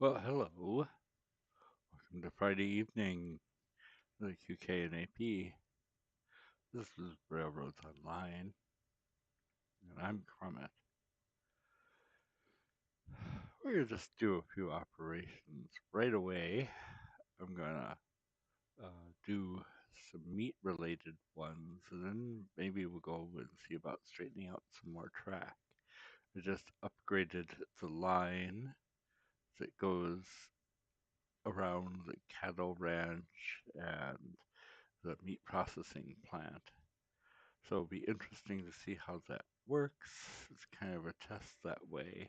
Well, hello. Welcome to Friday evening, the QK and AP. This is Railroads Online, and I'm Crummet. We're going to just do a few operations right away. I'm going to do some meat related ones, and then maybe we'll go and see about straightening out some more track. I just upgraded the line that goes around the cattle ranch and the meat processing plant. So it'll be interesting to see how that works. It's kind of a test that way.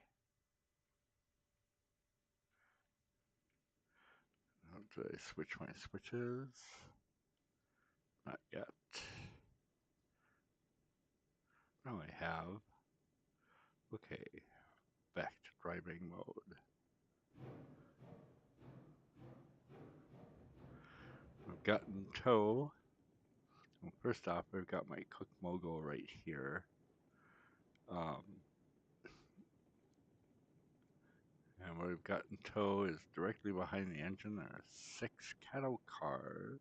How do I switch my switches? Not yet. Now I have. Okay, back to driving mode. I've gotten tow. Well, first off, I've got my cook mogul right here. Um, and what I've got in tow is directly behind the engine. There are 6 cattle cars.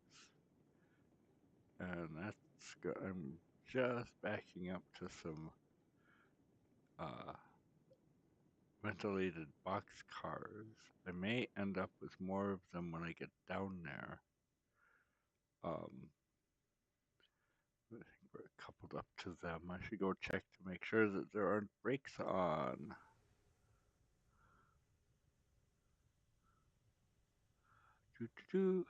And that's good. I'm just backing up to some uh, ventilated box cars. I may end up with more of them when I get down there. Um, I think we're coupled up to them. I should go check to make sure that there aren't brakes on. Doo-doo-doo.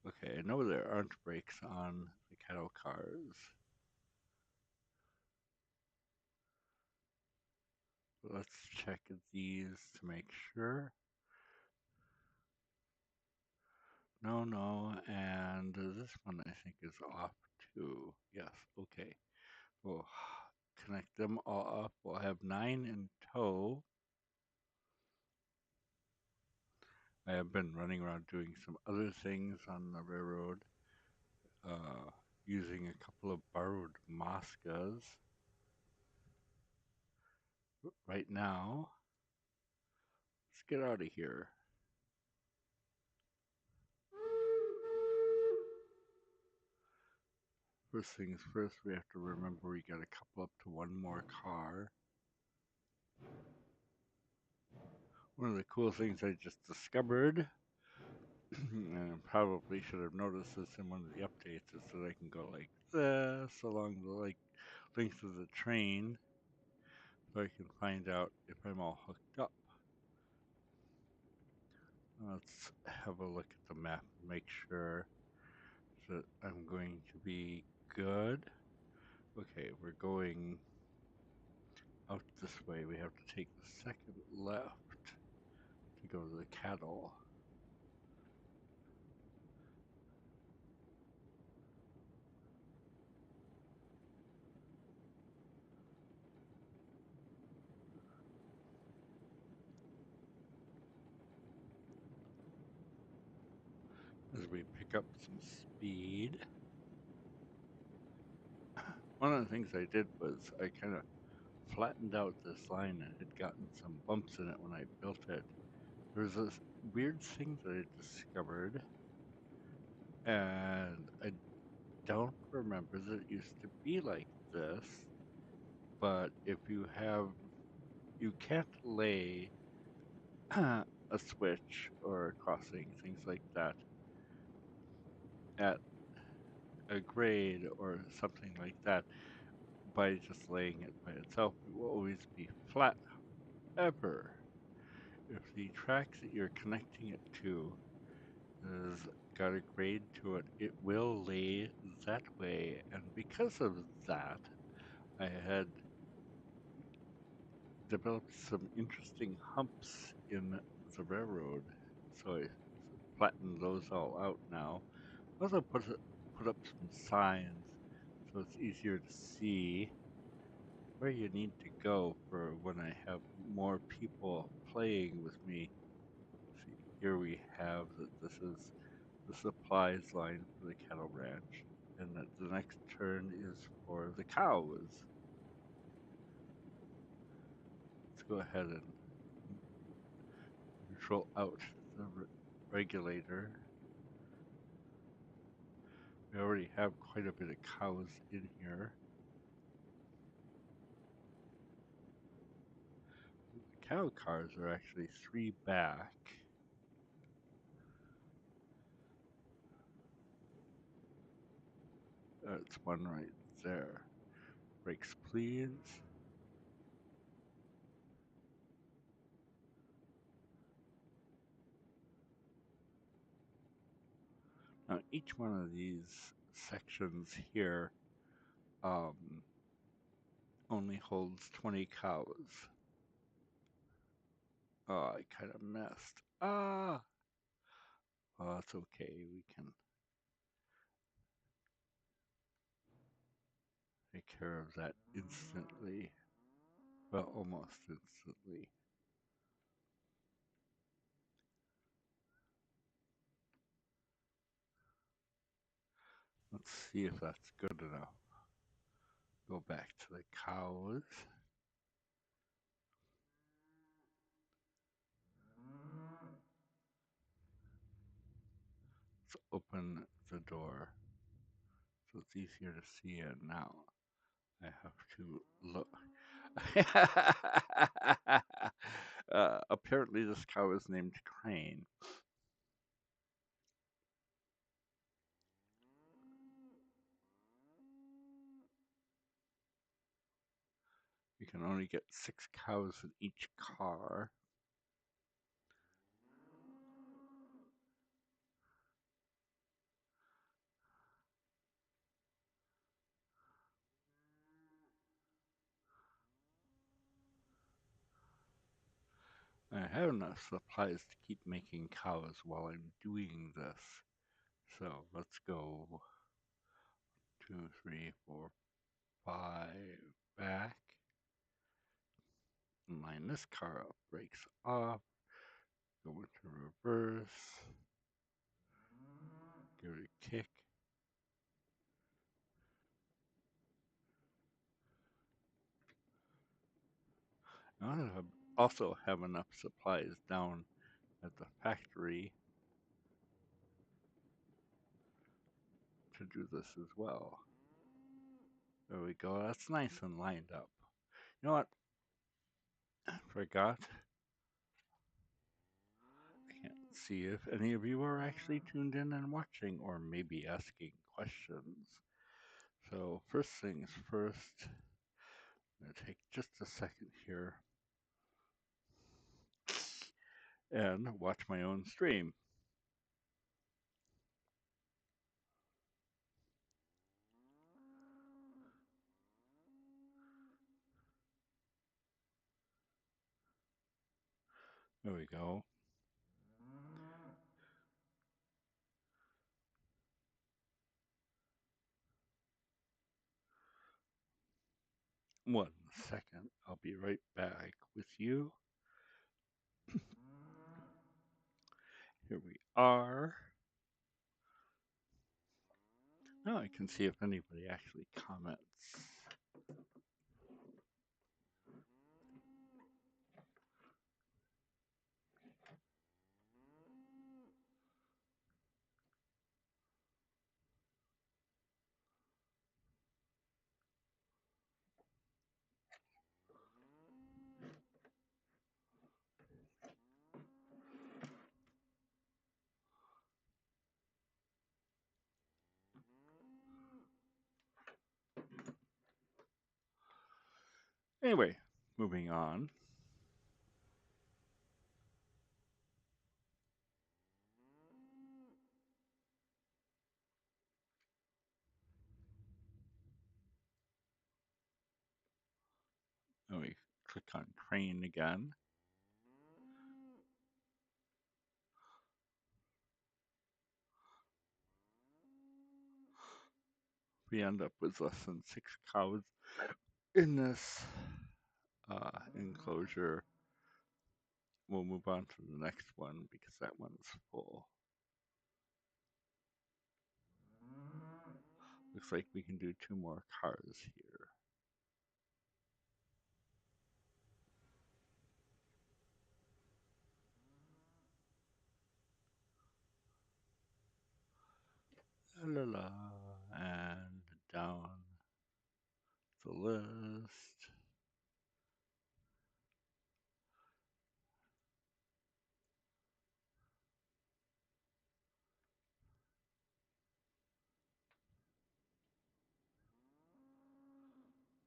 Okay, I know there aren't brakes on the cattle cars. Let's check these to make sure. No, no, and this one I think is off too. Yes, okay. We'll connect them all up. We'll have 9 in tow. I have been running around doing some other things on the railroad, uh, using a couple of borrowed Moscas. Right now, let's get out of here. First things first, we have to remember we got to couple up to one more car. One of the cool things I just discovered, and I probably should have noticed this in one of the updates, is that I can go like this along the length of the train, so I can find out if I'm all hooked up. Let's have a look at the map and make sure that I'm going to be good. Okay, we're going out this way. We have to take the second left to go to the cattle. As we pick up some speed. One of the things I did was I kind of flattened out this line that had gotten some bumps in it when I built it. There's this weird thing that I discovered, and I don't remember that it used to be like this, but if you have, you can't lay a switch or a crossing, things like that, at a grade or something like that by just laying it by itself. It will always be flat. However, if the track that you're connecting it to has got a grade to it, it will lay that way. And because of that, I had developed some interesting humps in the railroad. So I flattened those all out now. Also put up some signs so it's easier to see where you need to go for when I have more people playing with me. See, here we have that this is the supplies line for the cattle ranch, and that the next turn is for the cows. Let's go ahead and neutral out the regulator. We already have quite a bit of cows in here. The cow cars are actually 3 back. That's one right there. Brakes, please. Now, each one of these sections here um, only holds 20 cows. Oh, I kind of messed. Ah! Well, that's okay. We can take care of that instantly. Well, almost instantly. Let's see if that's good enough. Go back to the cows. Let's open the door so it's easier to see it now. I have to look. Apparently, this cow is named Crane. You can only get 6 cows in each car. I have enough supplies to keep making cows while I'm doing this. So let's go 2, 3, 4, 5 back. Line this car up, brakes off, go into reverse, give it a kick. I also have enough supplies down at the factory to do this as well. There we go. That's nice and lined up. You know what? I forgot. I can't see if any of you are actually tuned in and watching or maybe asking questions. So first things first, I'm going to take just a second here and watch my own stream. There we go. One second. I'll be right back with you. Here we are. Now I can see if anybody actually comments. Anyway, moving on. Then we click on crane again. We end up with less than 6 cows in this enclosure. We'll move on to the next one because that one's full. Looks like we can do 2 more cars here. La la, and down the list.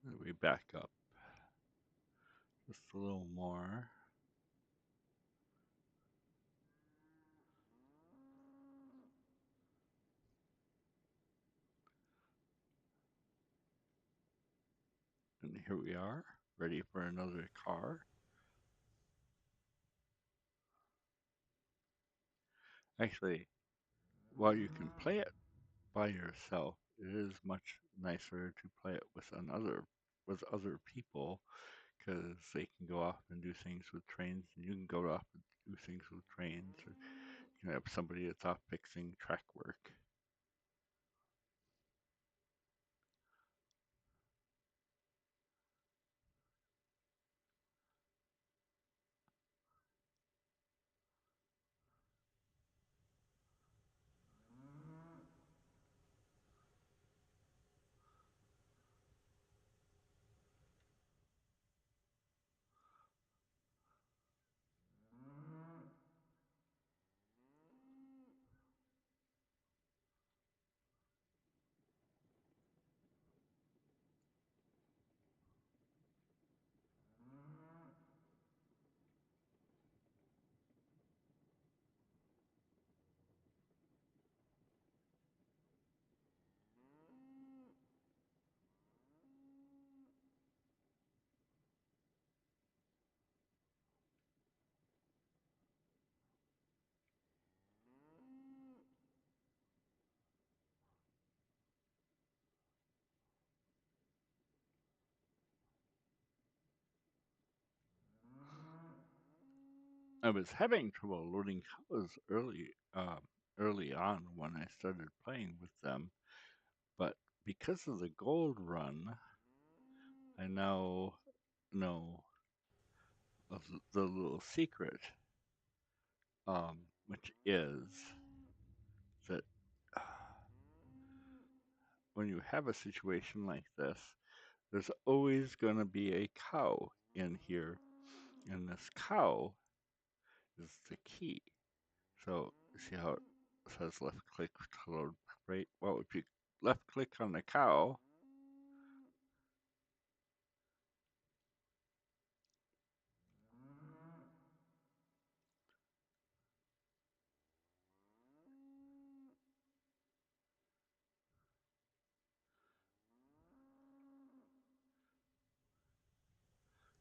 And we back up just a little more. And here we are, ready for another car. Actually, while you can play it by yourself, it is much nicer to play it with other people because they can go off and do things with trains, and you can go off and do things with trains. Or you can have somebody that's off fixing track work. I was having trouble loading cows early on when I started playing with them, but because of the gold run, I now know of the little secret, which is that when you have a situation like this, there's always going to be a cow in here, and this cow is the key. So, see how it says left click to load freight? Well, if you left click on the cow,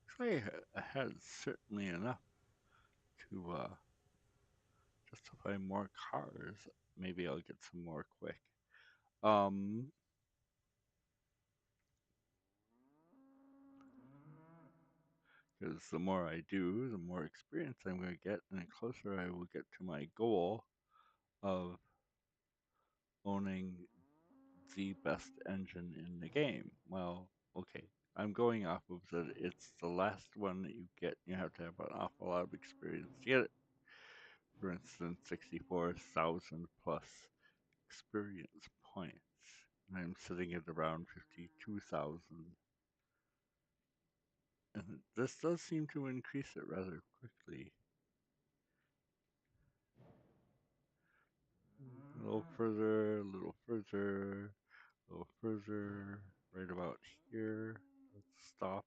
actually, I had certainly enough to justify more cars. Maybe I'll get some more quick. Um, because the more I do, the more experience I'm going to get, and the closer I will get to my goal of owning the best engine in the game. Well, okay, I'm going off of that it's the last one that you get. You have to have an awful lot of experience to get it. For instance, 64,000 plus experience points. And I'm sitting at around 52,000. And this does seem to increase it rather quickly. A little further, a little further, a little further, right about here. Let's stop.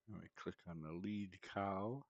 And we click on the lead cow.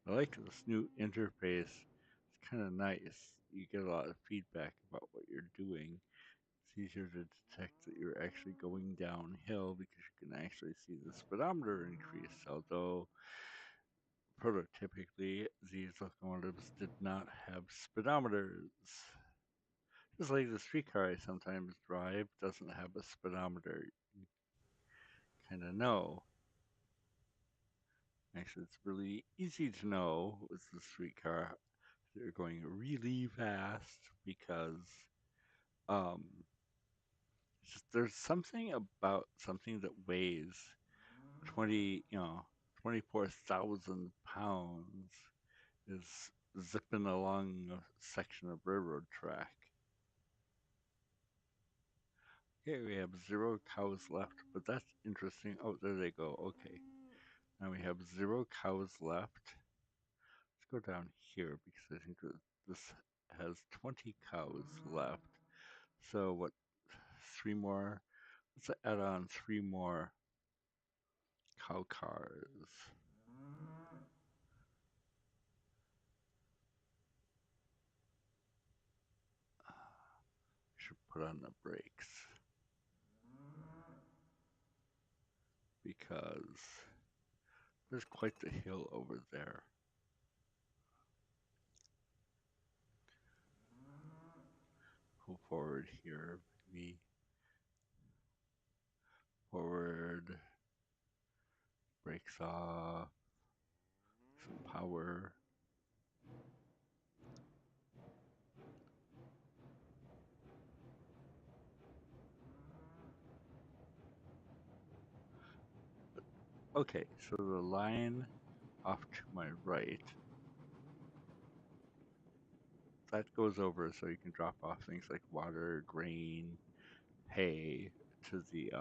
I like this new interface. It's kind of nice. You get a lot of feedback about what you're doing. It's easier to detect that you're actually going downhill because you can actually see the speedometer increase. Although prototypically these locomotives did not have speedometers. Just like the streetcar I sometimes drive doesn't have a speedometer. You kind of know. Actually, it's really easy to know with the streetcar they're going really fast because um, there's something about something that weighs 24,000 pounds is zipping along a section of railroad track. Okay, we have 0 cows left, but that's interesting. Oh, there they go. Okay. Now we have 0 cows left. Let's go down here because I think that this has 20 cows left. So what, 3 more? Let's add on 3 more cow cars. Should put on the brakes because there's quite the hill over there. Pull forward here, maybe forward, brakes off, some power. Okay, so the line off to my right, that goes over so you can drop off things like water, grain, hay to the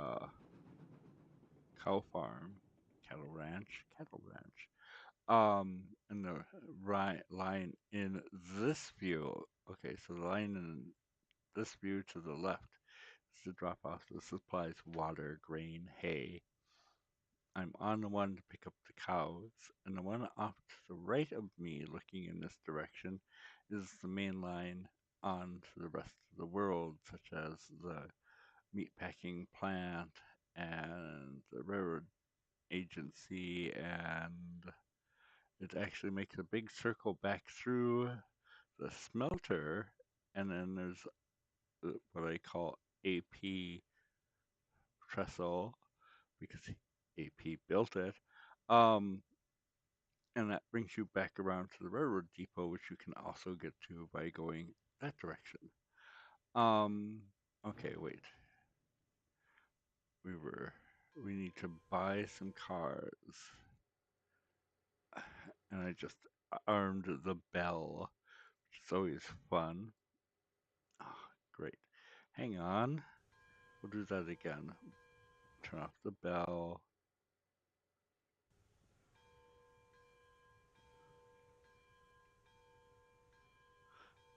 cow farm, cattle ranch. And the line in this view, okay, so the line in this view to the left is the drop off that supplies water, grain, hay. I'm on the one to pick up the cows, and the one off to the right of me, looking in this direction, is the main line on to the rest of the world, such as the meatpacking plant and the railroad agency, and it actually makes a big circle back through the smelter, and then there's what I call AP trestle because AP built it. Um, and that brings you back around to the railroad depot, which you can also get to by going that direction. Um, okay, wait. We were we need to buy some cars, and I just armed the bell, which is always fun. Oh, great. Hang on. We'll do that again. Turn off the bell.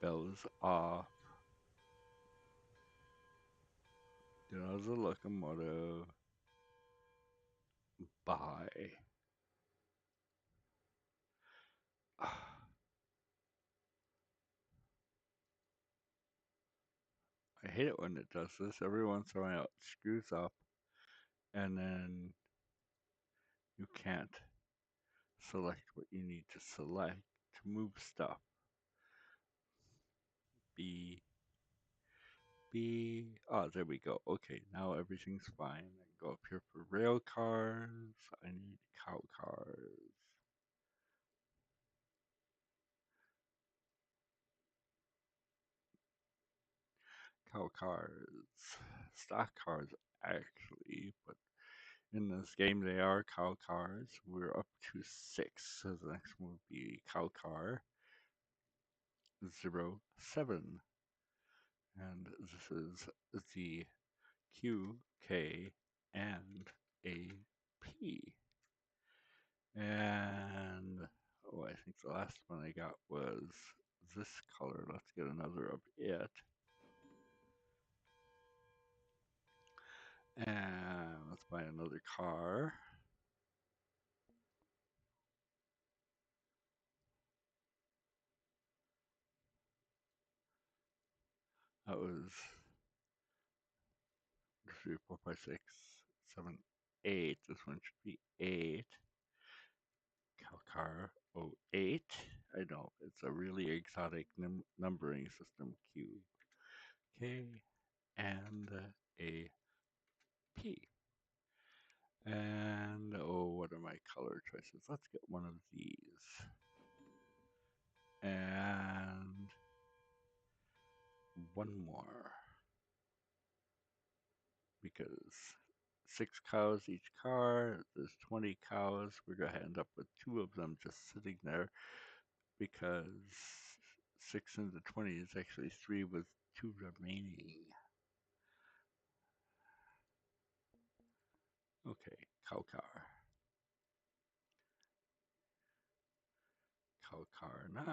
Bell is off. Get out of the locomotive. Bye. I hate it when it does this. Every once in a while it screws up and then you can't select what you need to select to move stuff. B, B. Oh, there we go. Okay, now everything's fine. I can go up here for rail cars. I need cow cars. Cow cars. Stock cars, actually, but in this game they are cow cars. We're up to 6, so the next one would be cow car 07. And this is the Q, K, and A, P. And oh, I think the last one I got was this color. Let's get another of it. And let's buy another car. because 3, 4, 5, 6, 7, 8. This one should be 8. Calcar 08. I know, it's a really exotic numbering system. Q, K, and A, P. And oh, what are my color choices? Let's get one of these. And one more. Because 6 cows each car, there's 20 cows. We're going to end up with 2 of them just sitting there because 6 into 20 is actually 3 with 2 remaining. Okay, cow car. Cow car 9.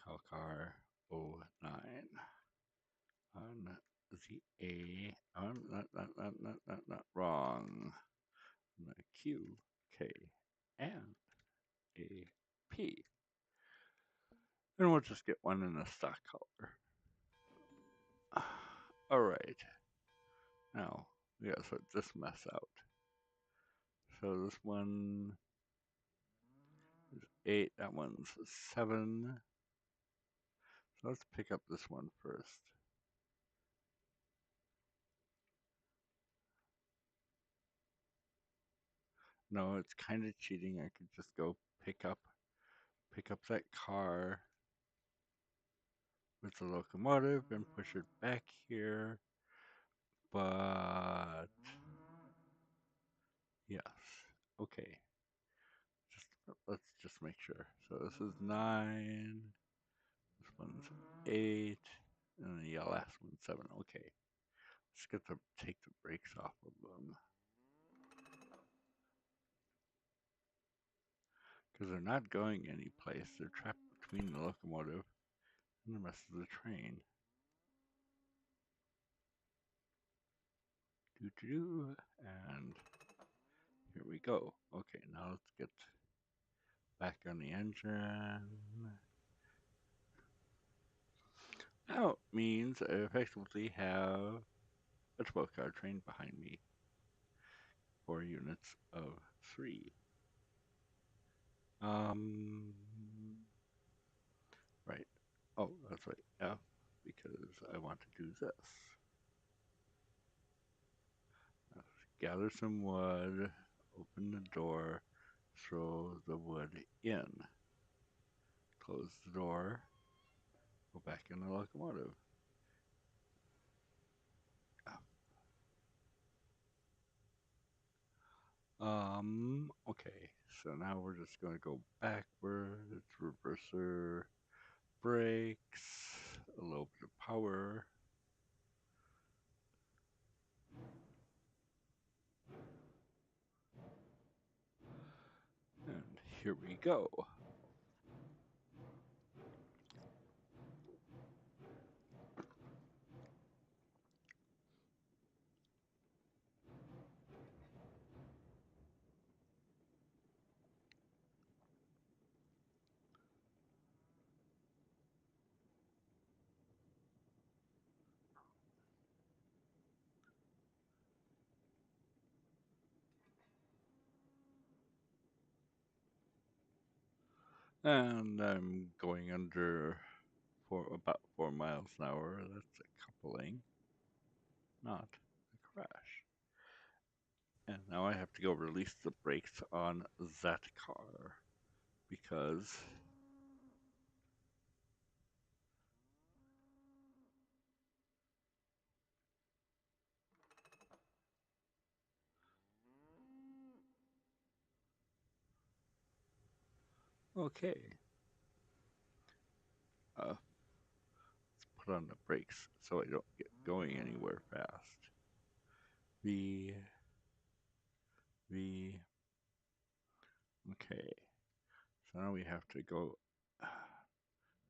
Cow car 09. On the A, not wrong. The Q, K, and A, P. And we'll just get one in a stock color. All right. Now we gotta sort this mess out. So this one is 8. That one's 7. So let's pick up this one first. No, it's kind of cheating. I could just go pick up that car with the locomotive and push it back here. But yes, okay. Let's just make sure. So this is 9. This one's 8, and the last one's 7. Okay, let's get to take the brakes off of them because they're not going anyplace. They're trapped between the locomotive and the rest of the train. Doo doo doo, and here we go. Okay, now let's get back on the engine. Now it means I effectively have a 12-car train behind me. 4 units of 3. Um, right. Oh, that's right. F, because I want to do this. Let's gather some wood, open the door, throw the wood in, close the door, go back in the locomotive. F. Okay, so now we're just going to go backwards, reverser, brakes, a little bit of power. And here we go. And I'm going under for about 4 miles an hour. That's a coupling, not a crash. And now I have to go release the brakes on that car because okay, let's put on the brakes so I don't get going anywhere fast. V, V, okay. So now we have to go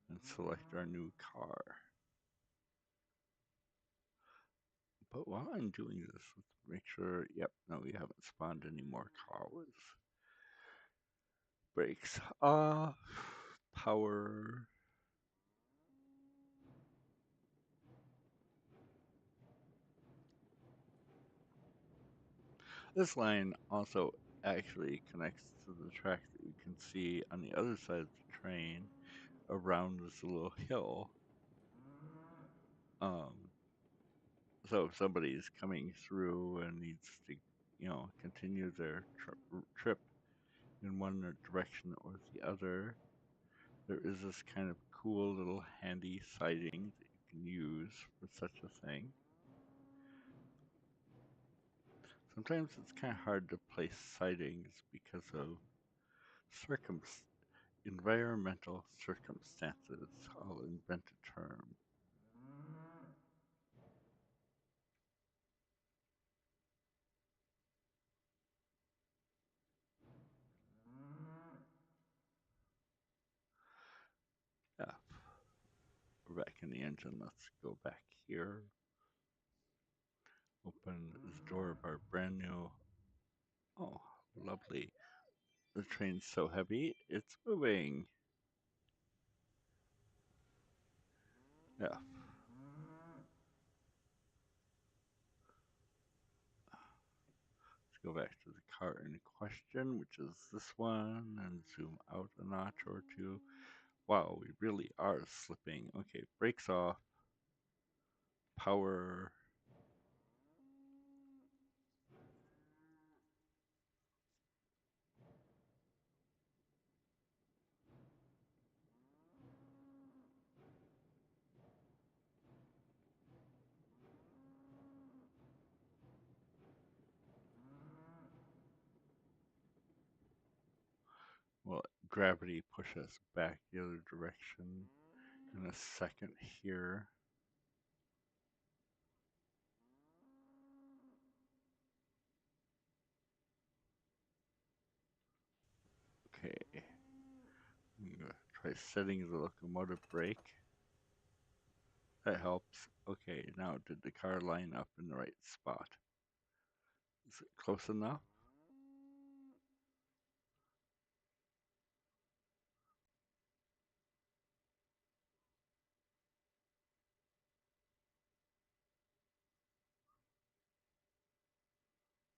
and select our new car. But while I'm doing this, let's make sure, yep, no, we haven't spawned any more cars. Brakes off, power, This line also actually connects to the track that you can see on the other side of the train around this little hill. Um, so if somebody's coming through and needs to, continue their trip in one direction or the other, there is this kind of cool little handy siding that you can use for such a thing. Sometimes it's kind of hard to place sidings because of circum environmental circumstances. I'll invent a term. Yeah, we're back in the engine. Let's go back here. Open this door of our brand new. Oh, lovely. The train's so heavy, it's moving. Yeah. Let's go back to the car in question, which is this one, and zoom out a notch or two. Wow, we really are slipping. Okay, brakes off. Power. Well, gravity push us back the other direction in a second here. Okay, I'm gonna try setting the locomotive brake. That helps. Okay, now did the car line up in the right spot? Is it close enough?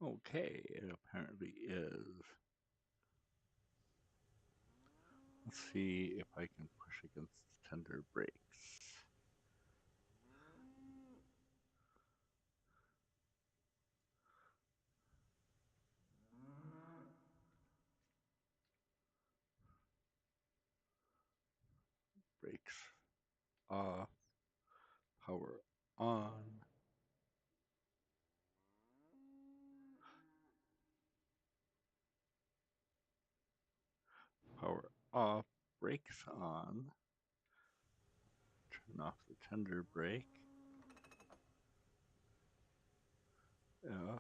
Okay, it apparently is. Let's see if I can push against the tender brakes. Brakes off, power on, power off, brakes on, turn off the tender brake. Yeah.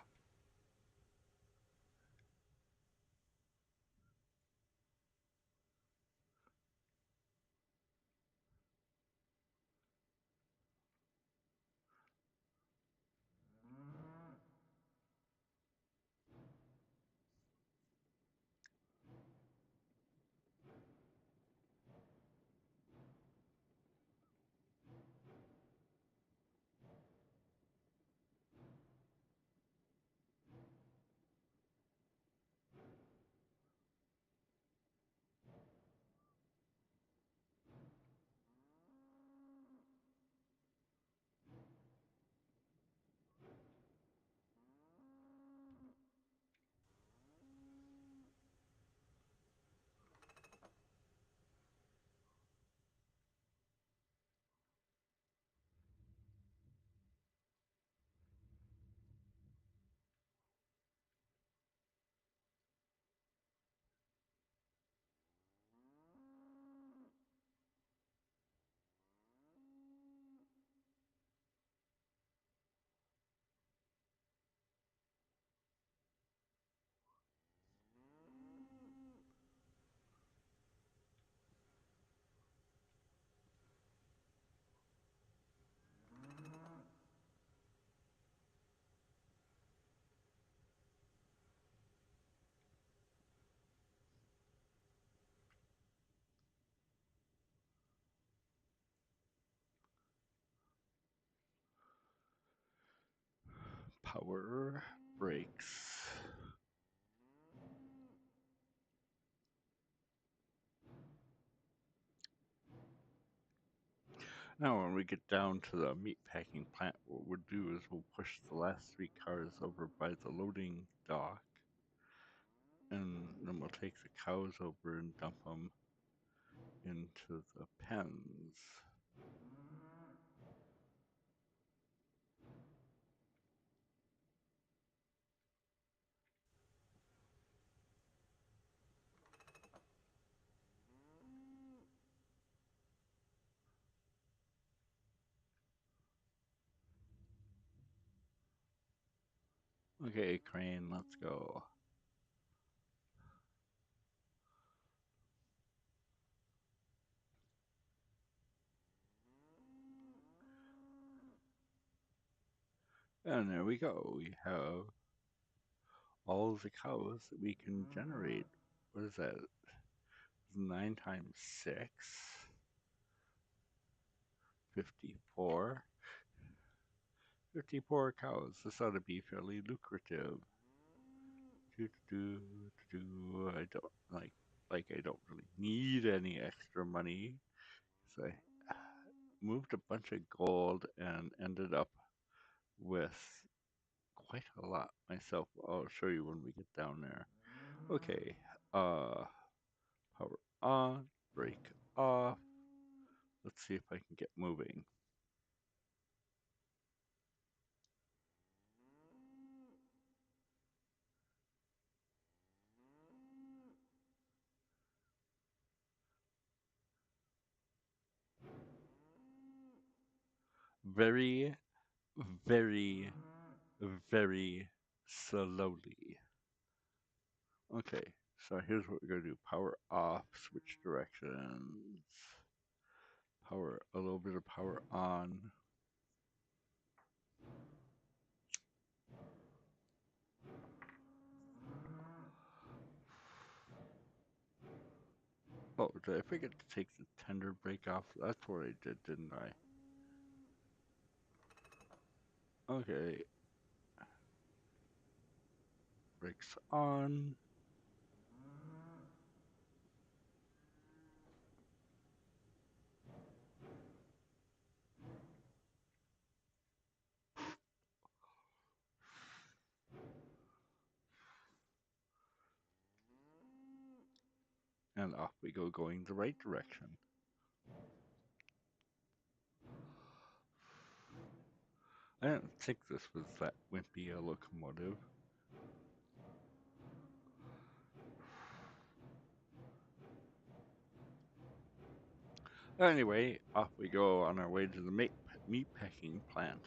Power, brakes. Now, when we get down to the meat packing plant, what we'll do is we'll push the last three cars over by the loading dock, and then we'll take the cows over and dump them into the pens. Okay, Crane, let's go. And there we go. We have all of the cows that we can generate. What is that? 9 times 6? 54. 54 cows. This ought to be fairly lucrative. I don't I don't really need any extra money. So I moved a bunch of gold and ended up with quite a lot myself. I'll show you when we get down there. Okay. Power on, brake off. Let's see if I can get moving. Very, very, very slowly. Okay, so here's what we're going to do. Power off, switch directions. Power, a little bit of power on. Oh, did I forget to take the tender brake off? That's what I did, didn't I? Okay. Brakes on. And off we go, going the right direction. I didn't think this was that wimpy a locomotive. Anyway, off we go on our way to the meat packing plant.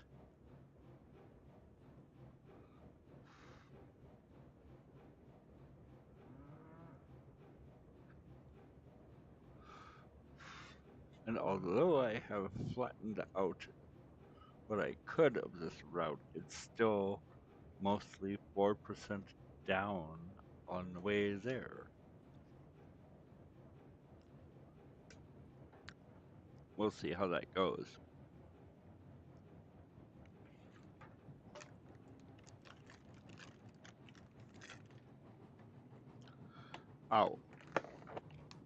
And although I have flattened out what I could of this route, it's still mostly 4% down on the way there. We'll see how that goes. Ow.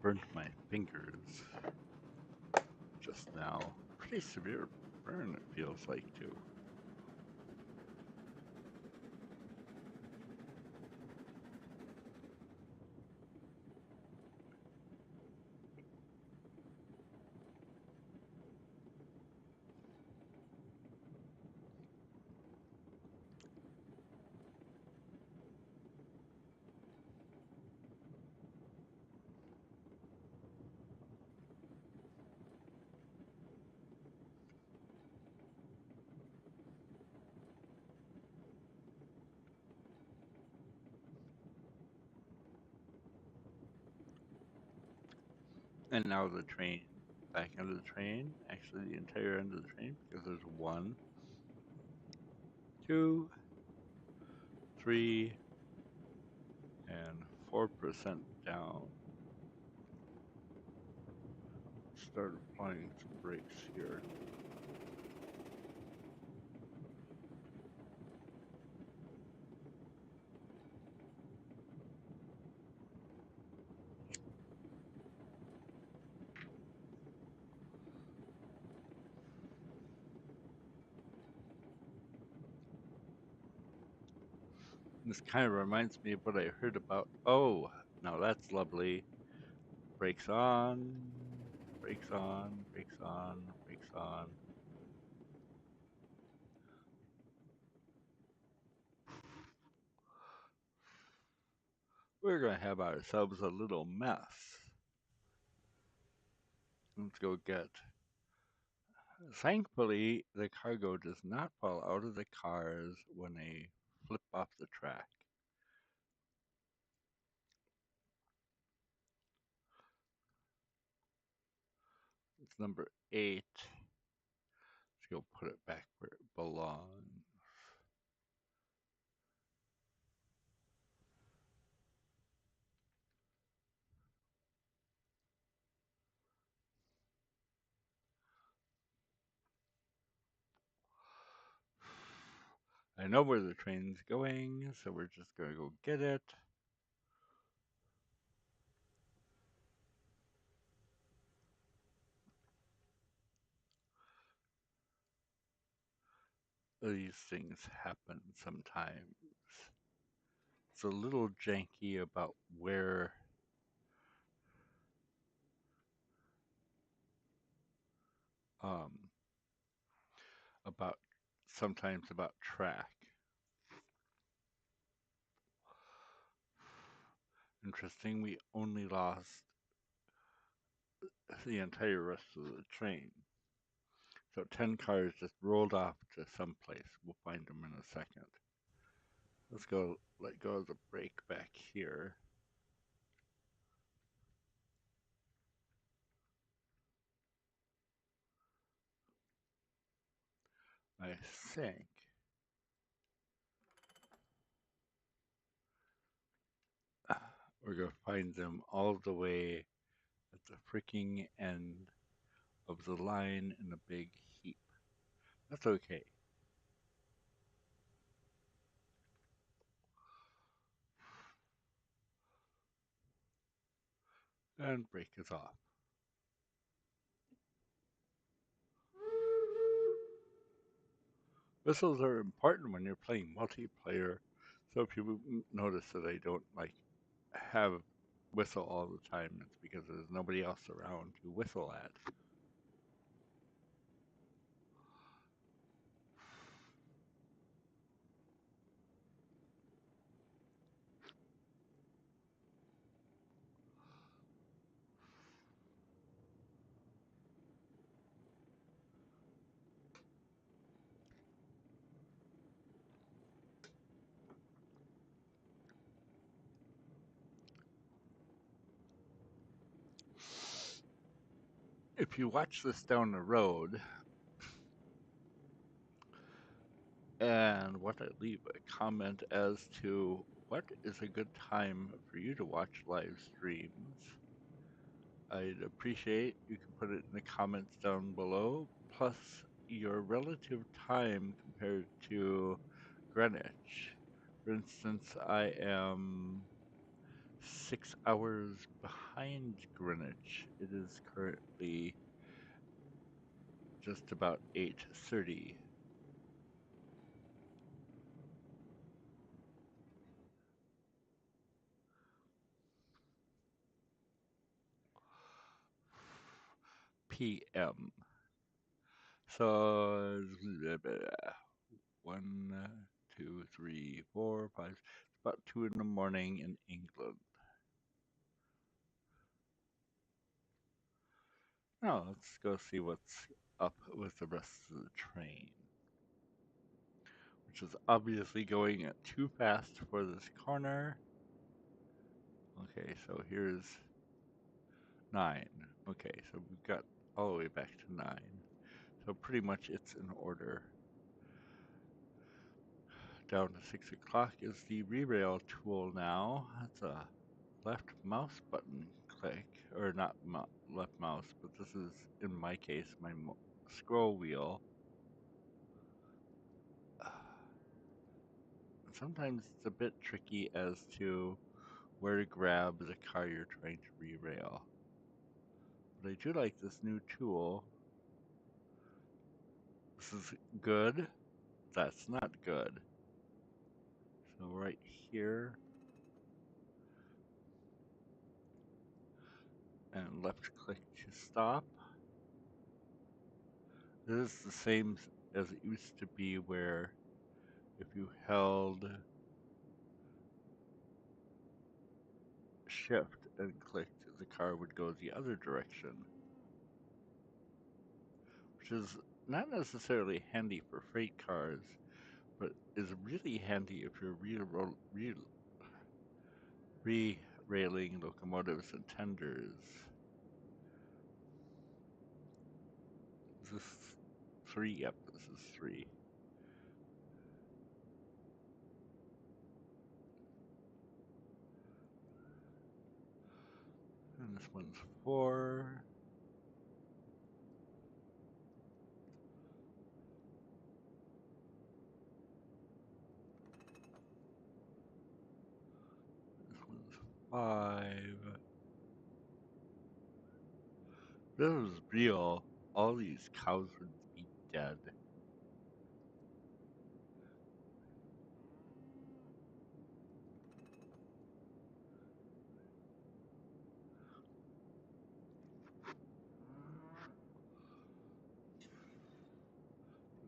Burnt my fingers just now. Pretty severe burn, it feels like, too. And now the train, back end of the train, actually the entire end of the train, because there's 1, 2, 3, and 4% down. Start applying some brakes here. This kind of reminds me of what I heard about. Oh, now that's lovely. Brakes on, brakes on, brakes on, brakes on. We're going to have ourselves a little mess. Let's go get. Thankfully, the cargo does not fall out of the cars when they flip off the track. It's number 8. Let's go put it back where it belongs. I know where the train's going, so we're just going to go get it. These things happen sometimes. It's a little janky about where um about sometimes about track. Interesting, we only lost the entire rest of the train. So 10 cars just rolled off to someplace. We'll find them in a second. Let's go let go of the brake back here. I think we're going to find them all the way at the freaking end of the line in a big heap. That's okay. And brake is off. Whistles are important when you're playing multiplayer. So if you notice that I don't like have whistle all the time, it's because there's nobody else around to whistle at. If you watch this down the road, and what I leave a comment as to what is a good time for you to watch live streams, I'd appreciate you can put it in the comments down below, plus your relative time compared to Greenwich. For instance, I am 6 hours behind Greenwich. It is currently just about 8:30. p.m. So, one, two, three, four, five. It's about 2 in the morning in England. Now, let's go see what's up with the rest of the train, which is obviously going at too fast for this corner. Okay, so here's 9. Okay, so we've got all the way back to 9. So pretty much it's in order. Down to 6 o'clock is the re-rail tool now. That's a left mouse button click, or not left mouse, but this is, in my case, my scroll wheel. Sometimes it's a bit tricky as to where to grab the car you're trying to re-rail. But I do like this new tool. This is good. That's not good. So right here, and left click to stop. This is the same as it used to be, where if you held shift and clicked, the car would go the other direction, which is not necessarily handy for freight cars, but is really handy if you're re-railing locomotives and tenders. Is this 3? Yep, this is 3. And this one's 4. This one's 5. If this was real, all these cows would be dead.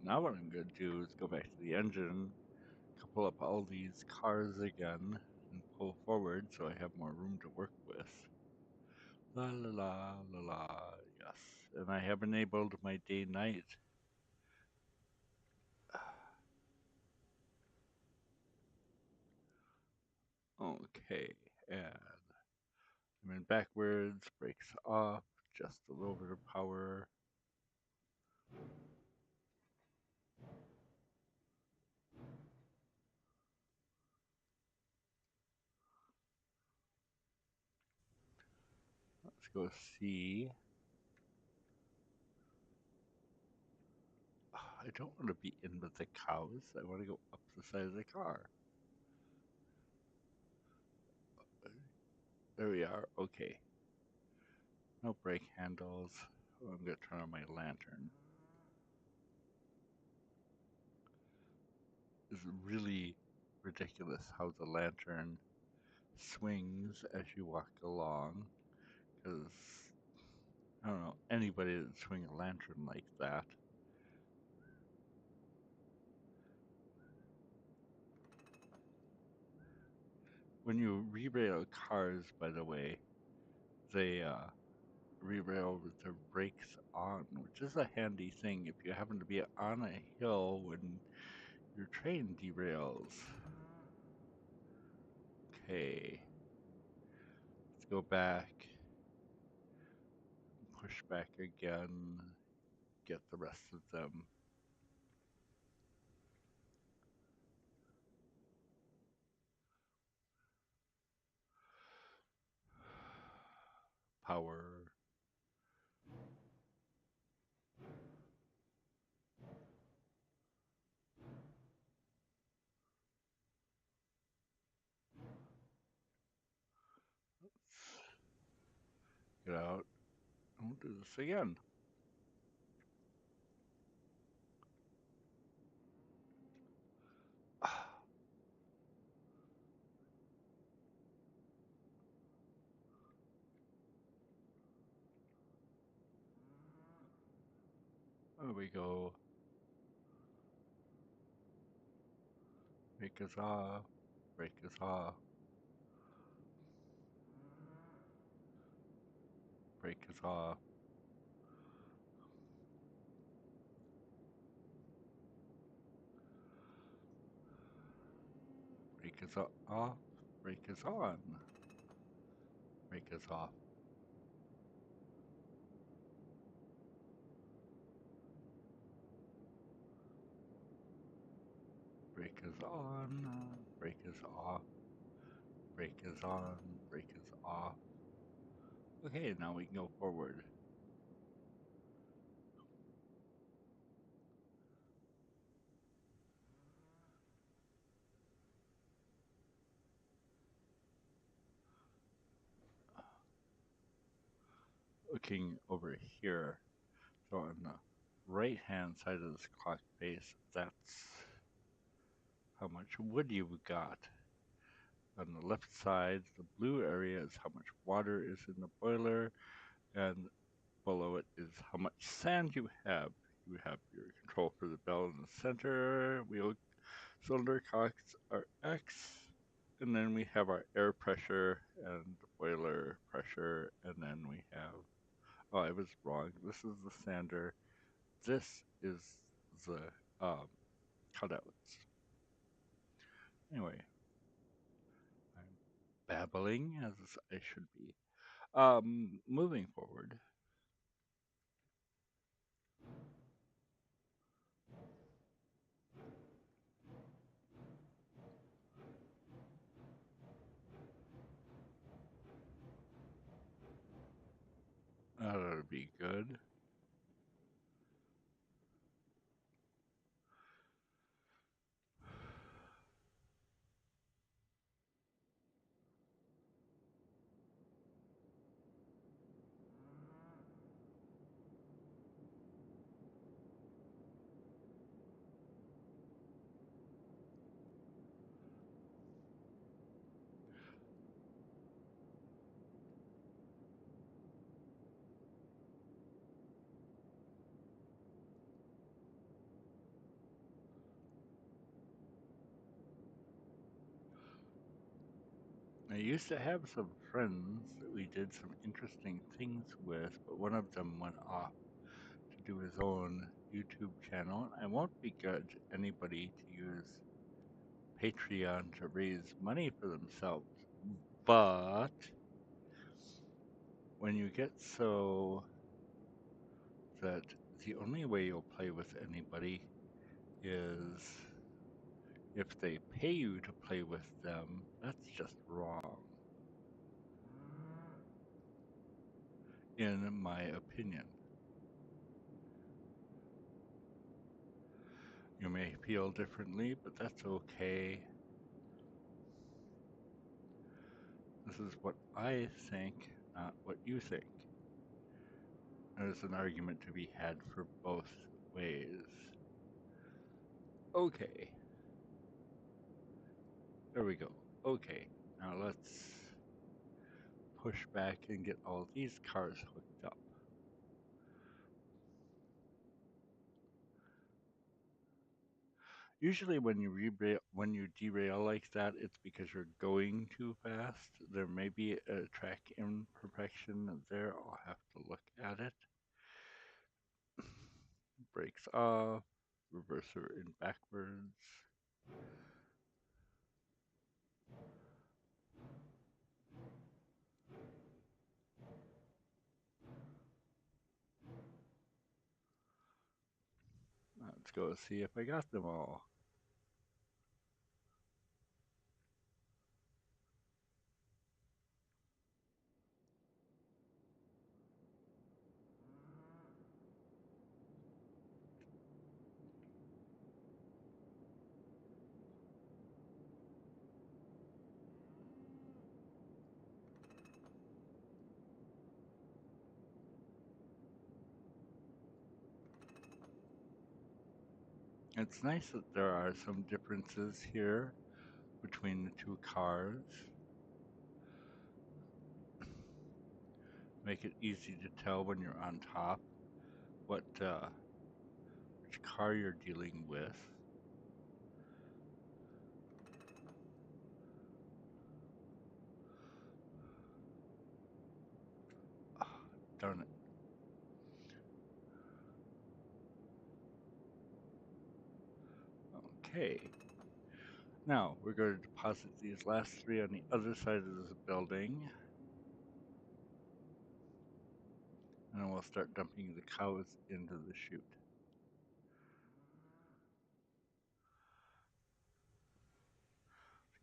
Now what I'm going to do is go back to the engine, couple up all these cars again, and pull forward so I have more room to work with. La la la la la, yes. And I have enabled my day-night. Okay, and I'm in backwards, brakes off, just a little bit of power. Let's go see. I don't want to be in with the cows. I want to go up the side of the car. There we are. Okay. No brake handles. Oh, I'm going to turn on my lantern. It's really ridiculous how the lantern swings as you walk along. Because, I don't know, anybody that swing a lantern like that. When you re-rail cars, by the way, they re-rail with their brakes on, which is a handy thing if you happen to be on a hill when your train derails. Okay, let's go back, push back again, get the rest of them. Power. Get out. And we'll do this again. There we go. Brake is off. Brake is off. Brake is off. Brake is off. Brake is on. Brake is off. Brake is on. Brake is off. Brake is on. Brake is off. Okay, now we can go forward. Looking over here, so on the right hand side of this clock face, that's how much wood you've got. On the left side, the blue area is how much water is in the boiler, and below it is how much sand you have. You have your control for the bell in the center, wheel cylinder cocks are X, and then we have our air pressure and the boiler pressure, and then we have, oh, I was wrong. This is the sander. This is the um, cutouts. Anyway, I'm babbling as I should be. Moving forward. That ought to be good. I used to have some friends that we did some interesting things with, but one of them went off to do his own YouTube channel. I won't begrudge anybody to use Patreon to raise money for themselves, but when you get so that the only way you'll play with anybody is if they pay you to play with them, that's just wrong, in my opinion. You may feel differently, but that's okay. This is what I think, not what you think. There's an argument to be had for both ways. Okay, there we go. Okay, now let's push back and get all these cars hooked up. Usually when you derail like that, it's because you're going too fast. There may be a track imperfection there. I'll have to look at it. Brakes off, reverser in backwards. Let's go see if I got them all. It's nice that there are some differences here between the two cars. Make it easy to tell when you're on top what which car you're dealing with. Oh, darn it. Okay. Now we're going to deposit these last three on the other side of this building. And then we'll start dumping the cows into the chute.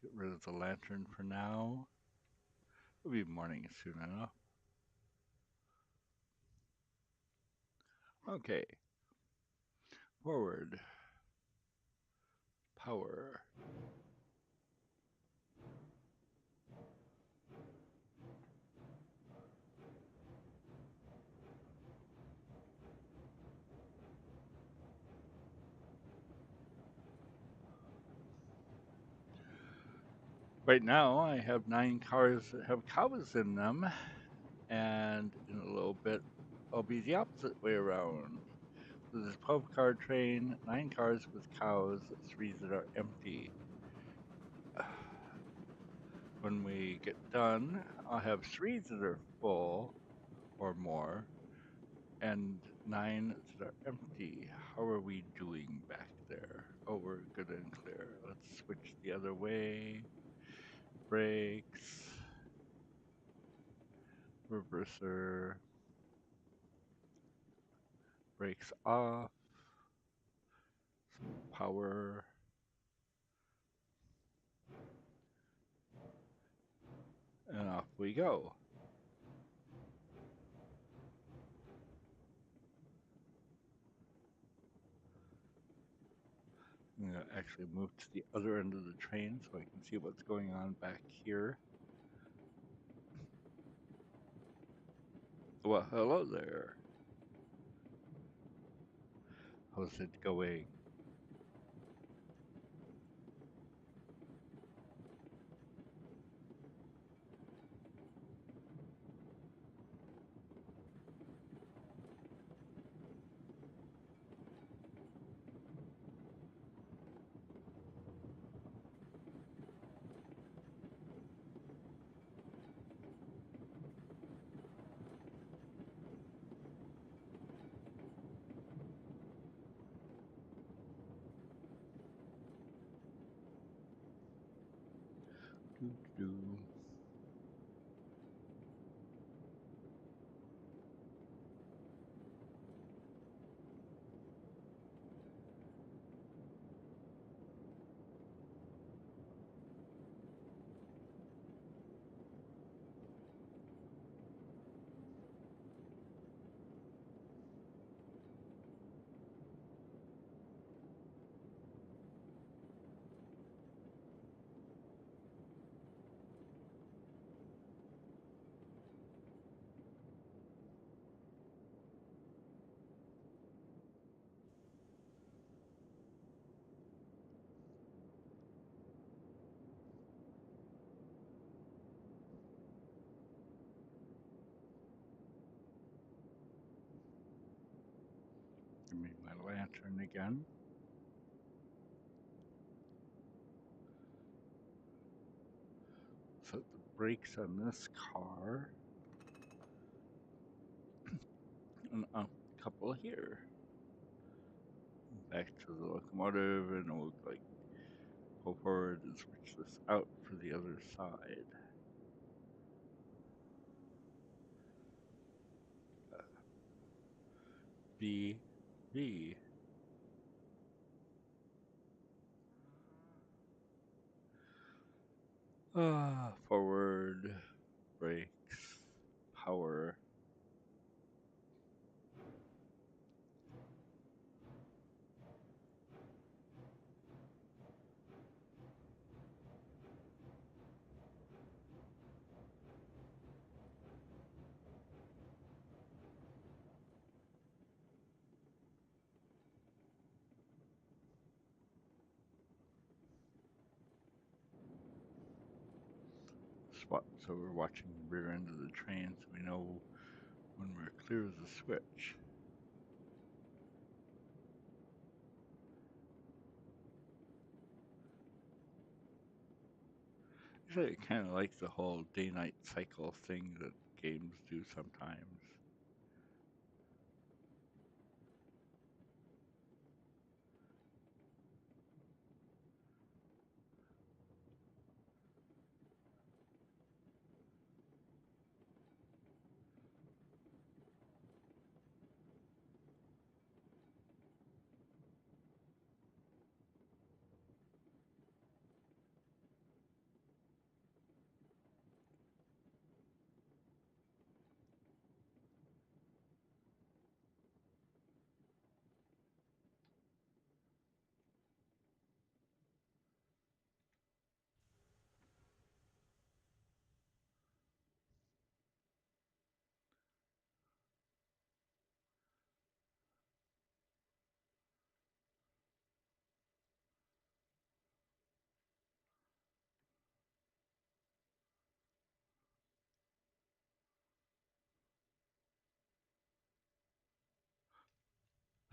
Get rid of the lantern for now. It'll be morning soon enough. Okay. Forward. Power. Right now, I have 9 cars that have cows in them, and in a little bit, I'll be the opposite way around. So there's a 12-car train, 9 cars with cows, 3 that are empty. When we get done, I'll have 3 that are full or more, and 9 that are empty. How are we doing back there? Oh, we're good and clear. Let's switch the other way. Brakes, reverser, brakes off, power, and off we go. I'm going to actually move to the other end of the train so I can see what's going on back here. Well, hello there. How's it going? Doo-doo. Give me my lantern again. Set the brakes on this car, and a couple here. Back to the locomotive, and we'll like go forward and switch this out for the other side. B, B. Forward, brakes, power. Spot. So we're watching the rear end of the train so we know when we're clear of the switch. Actually, I kind of like the whole day-night cycle thing that games do sometimes.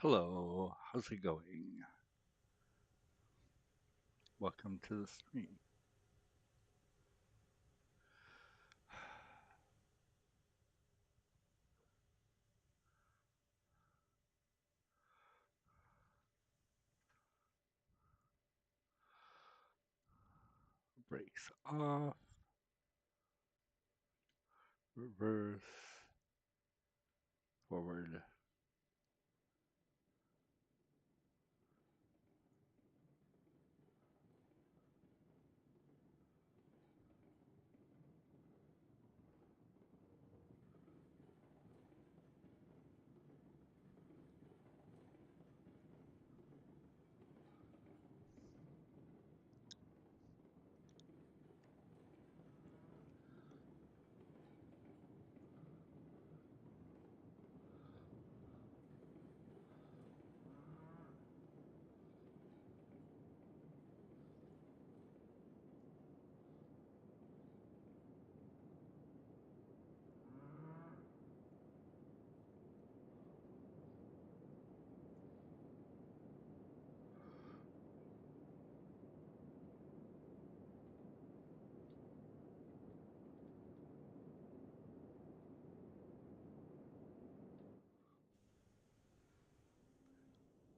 Hello, how's it going? Welcome to the stream. Brakes off, reverse, forward.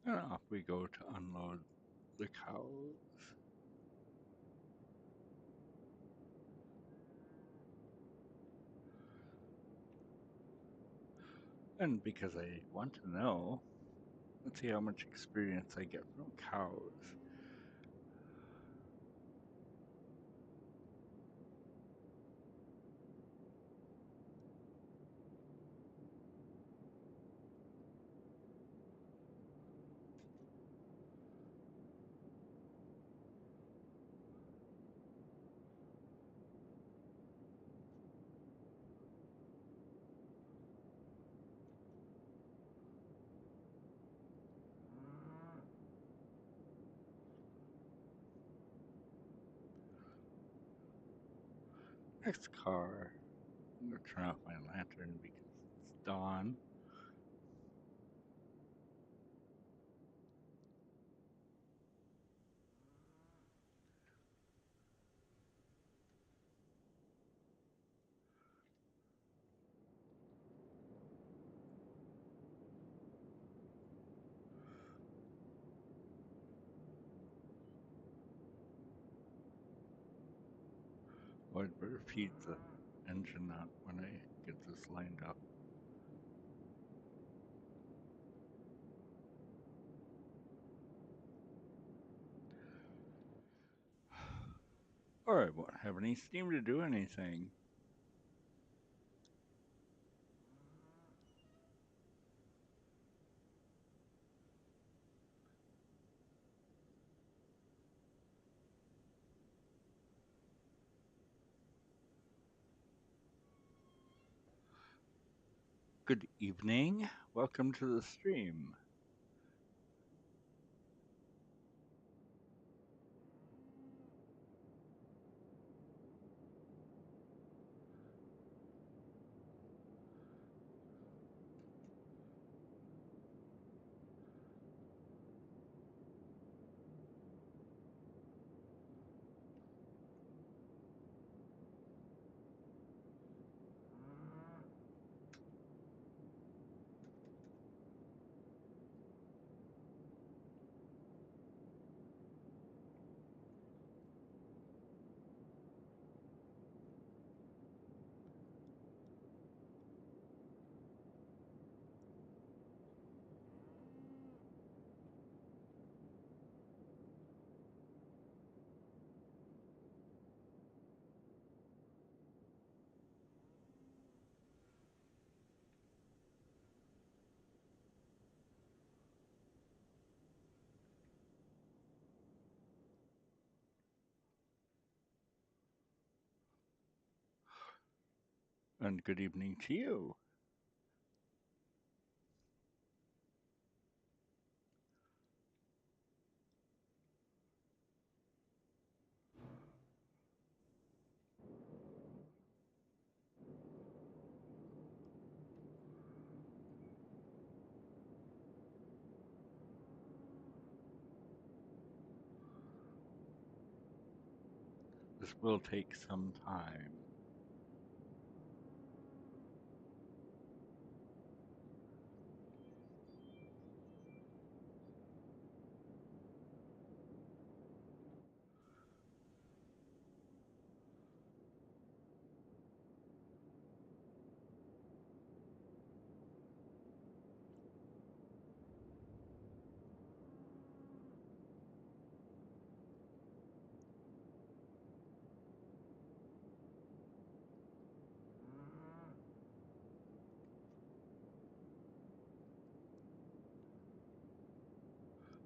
And off we go to unload the cows. And because I want to know, let's see how much experience I get from cows. Next car. I'm going to turn off my lantern because it's dawn. Oh, I'd better feed the engine out when I get this lined up. Or I won't have any steam to do anything. Good evening. Welcome to the stream. And good evening to you. this will take some time.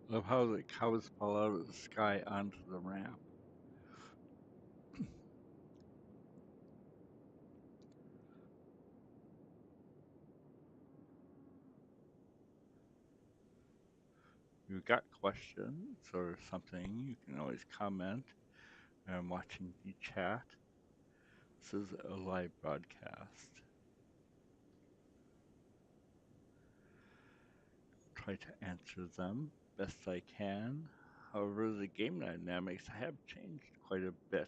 Love how the cows fall out of the sky onto the ramp. If you've got questions or something, you can always comment. I'm watching the chat. This is a live broadcast. Try to answer them best I can. However, the game dynamics have changed quite a bit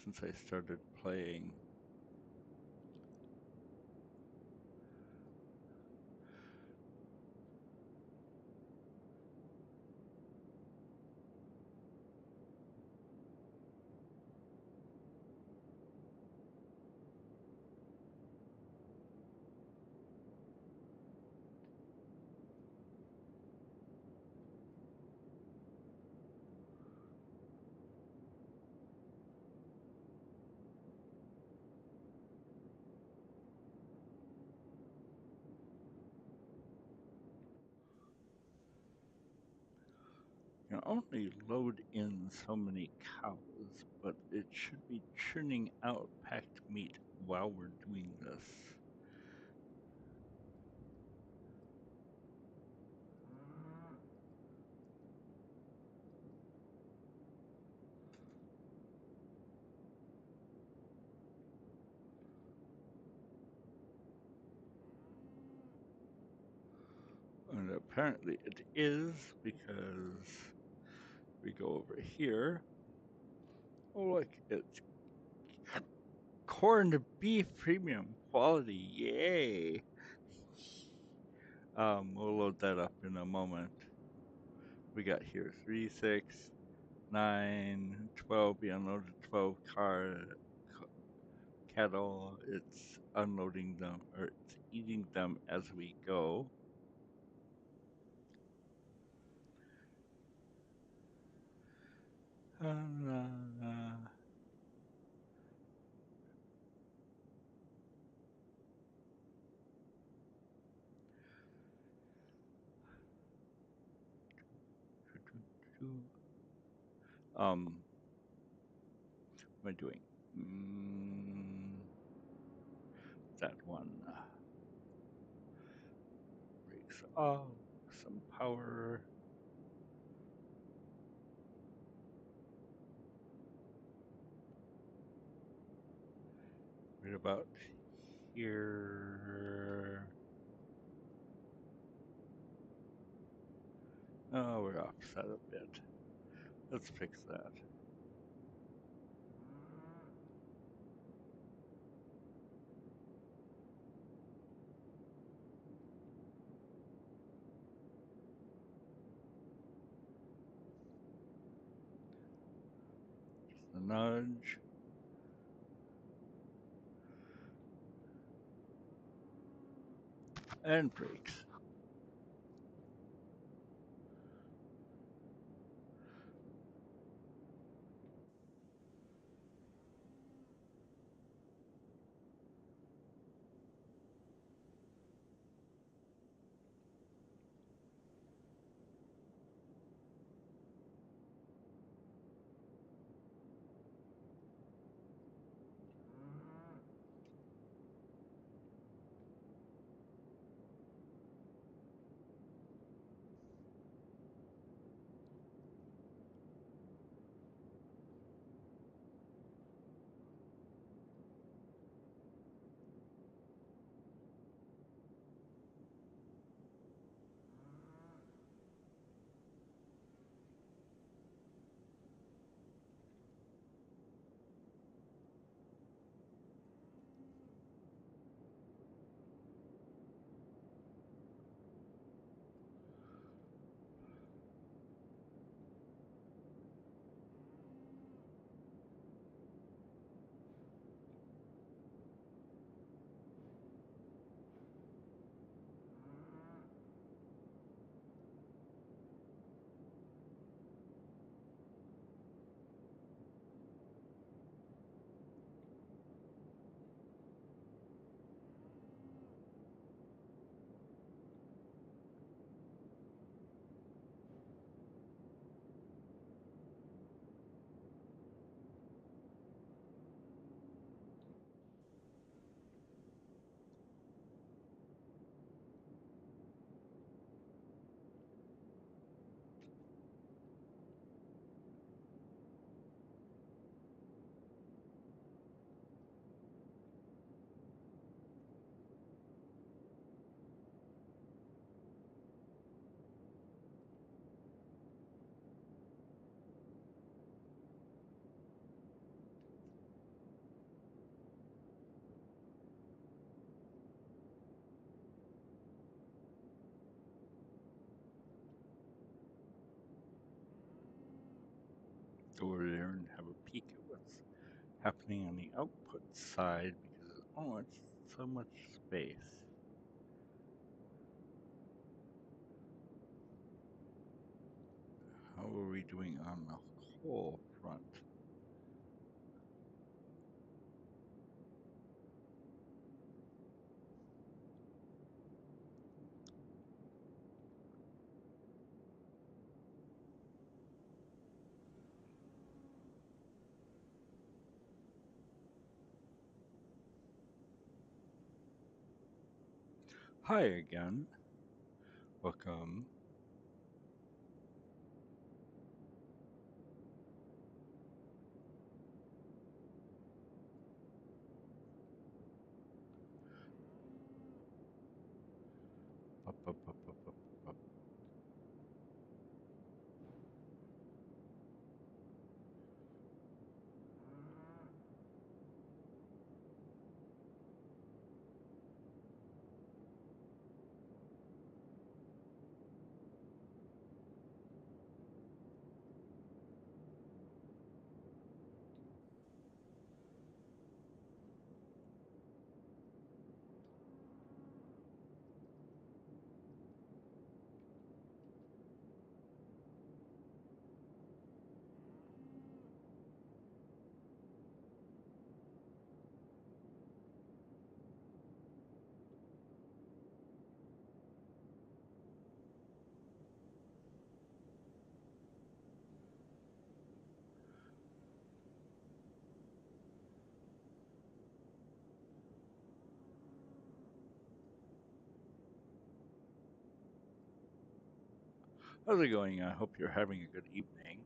since I started playing. You only load in so many cows, but it should be churning out packed meat while we're doing this. And apparently it is, because we go over here. Oh, look, it's corned beef premium quality. Yay! We'll load that up in a moment. We got here 3, 6, 9, 12. We unloaded 12 cattle. It's unloading them, or it's eating them as we go. What am I doing? That one breaks off. Some power. Right about here. Oh, we're offset a bit. Let's fix that. Just a nudge. And brakes. go over there and have a peek at what's happening on the output side because, oh, it's so much space. How are we doing on the whole front? Hi again. Welcome. Up, up, up, up, up, up. How's it going? I hope you're having a good evening.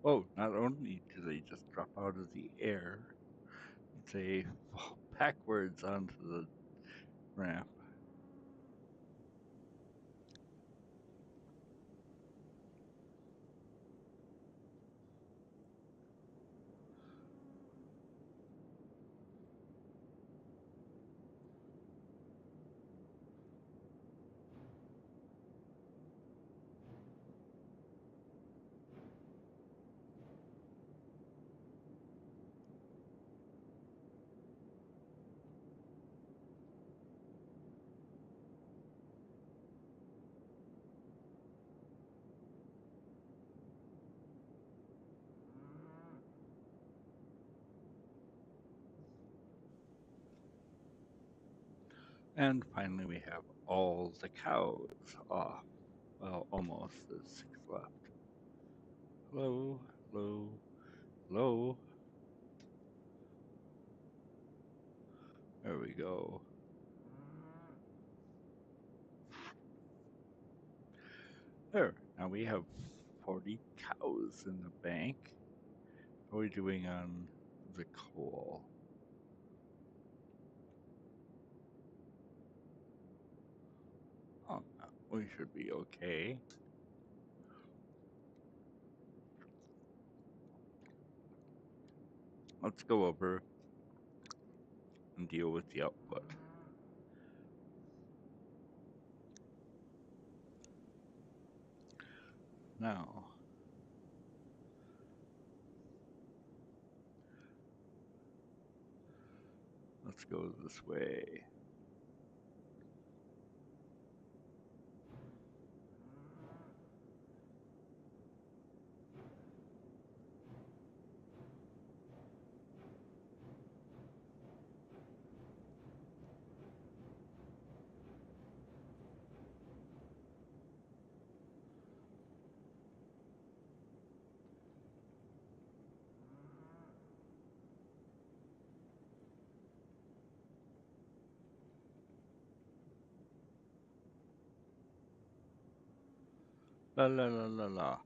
Oh, not only do they just drop out of the air, they fall backwards onto the ramp. And finally, we have all the cows off. Well, almost. There's 6 left. Hello, hello, hello. There we go. There. Now we have 40 cows in the bank. How are we doing on the coal? Oh, we should be okay. Let's go over and deal with the output. Now, let's go this way. La la la la la.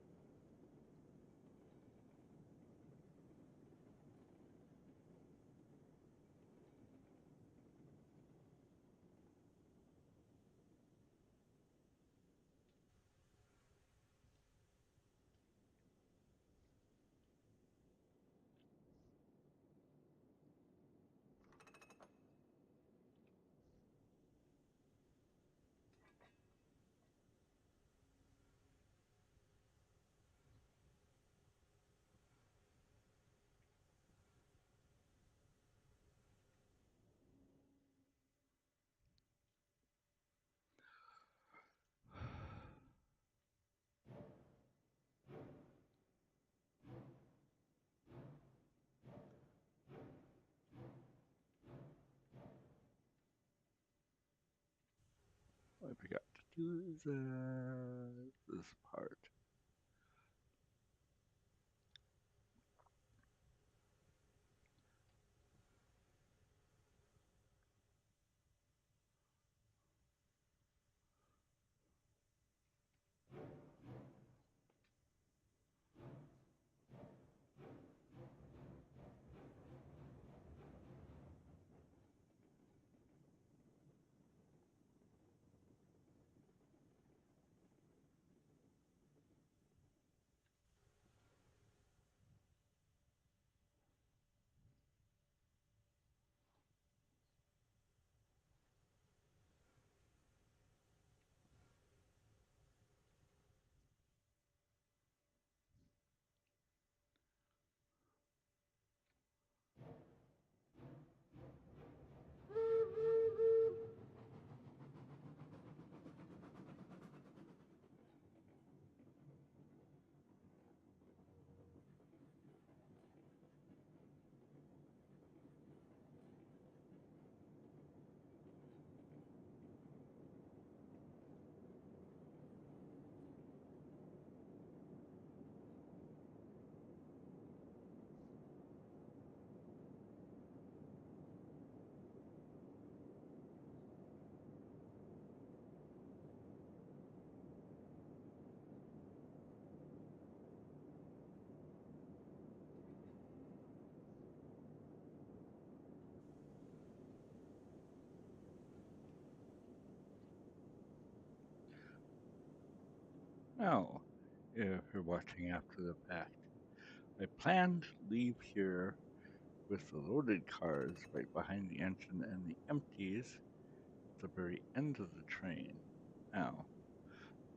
I forgot to do this part. Now, if you're watching after the fact, I plan to leave here with the loaded cars right behind the engine and the empties at the very end of the train. Now,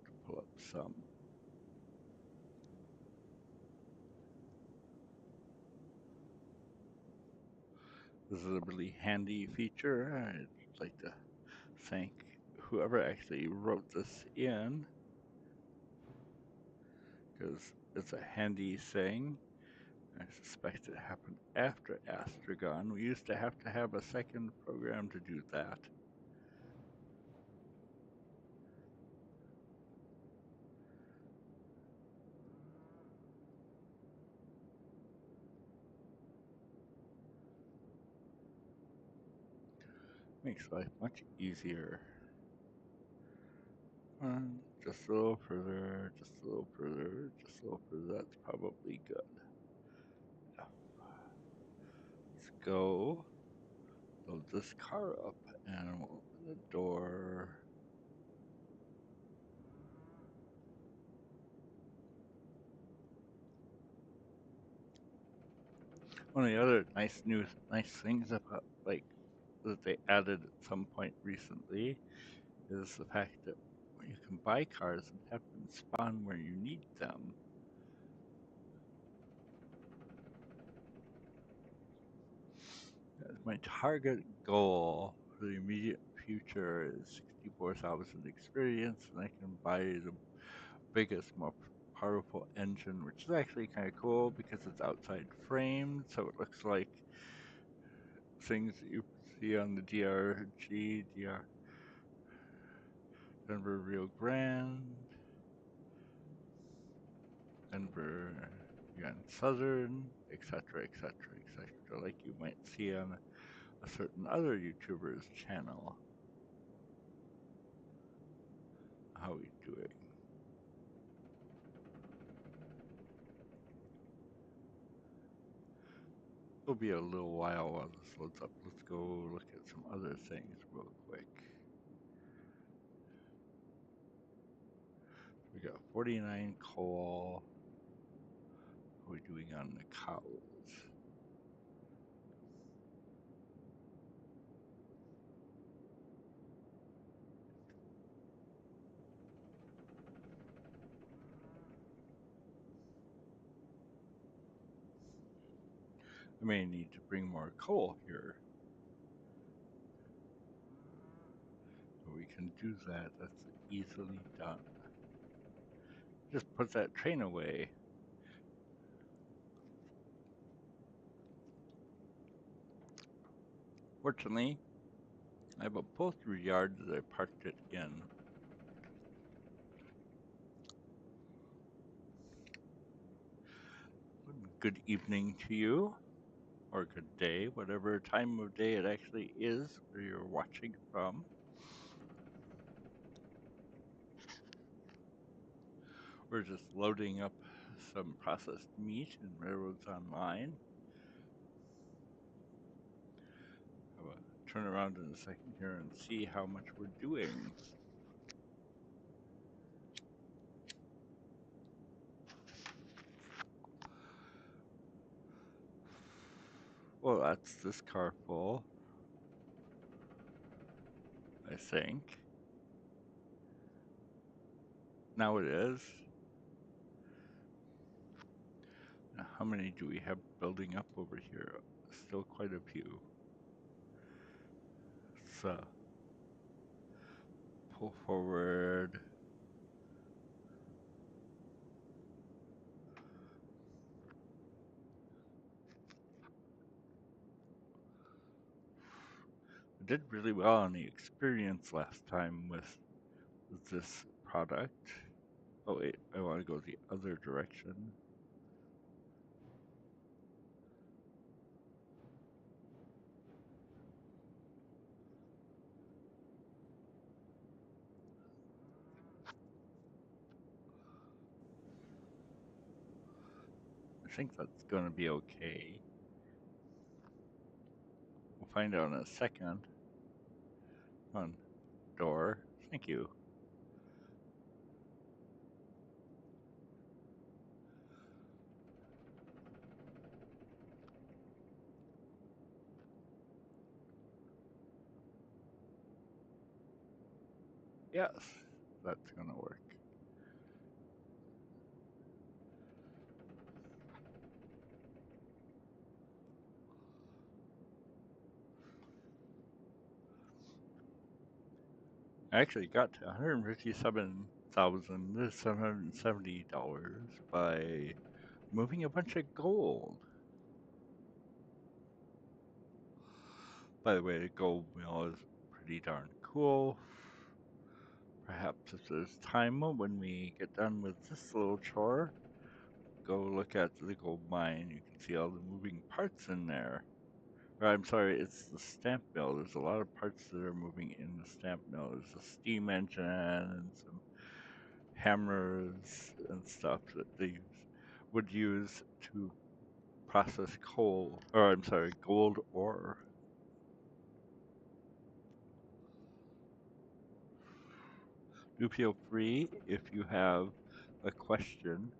to pull up some. This is a really handy feature. I'd like to thank whoever actually wrote this in because it's a handy thing. I suspect it happened after Astragon. We used to have a second program to do that. Makes life much easier. Just a little further, just a little further, just a little further. That's probably good. Let's go load this car up and we'll open the door. One of the other nice things about like that they added at some point recently is the fact that you can buy cars and have them spawn where you need them. My target goal for the immediate future is 64,000 experience, and I can buy the biggest, more powerful engine, which is actually kind of cool because it's outside frame, so it looks like things that you see on the DR Denver Rio Grande, Denver Grand Southern, etc., etc., etc., like you might see on a certain other YouTuber's channel. How are we doing? It'll be a little while this loads up. Let's go look at some other things real quick. We got 49 coal. What are we doing on the cows? I may need to bring more coal here. So we can do that. That's easily done. Just put that train away. Fortunately, I have a poultry yard that I parked it in. Good evening to you, or good day, whatever time of day it actually is where you're watching from. We're just loading up some processed meat in Railroads Online. I'll turn around in a second here and see how much we're doing. Well, that's this car full, I think. Now it is. Now, how many do we have building up over here? Still quite a few. So, pull forward. I did really well on the experience last time with this product. Oh wait, I want to go the other direction. I think that's going to be okay. We'll find out in a second. On door. Thank you. Yes, that's going to work. I actually got to $157,770 by moving a bunch of gold. By the way, the gold mill is pretty darn cool. Perhaps if there's time when we get done with this little chore, go look at the gold mine. You can see all the moving parts in there. Or, I'm sorry, it's the stamp mill. There's a lot of parts that are moving in the stamp mill. There's a steam engine and some hammers and stuff that they would use to process coal, or I'm sorry, gold ore. Do feel free, if you have a question,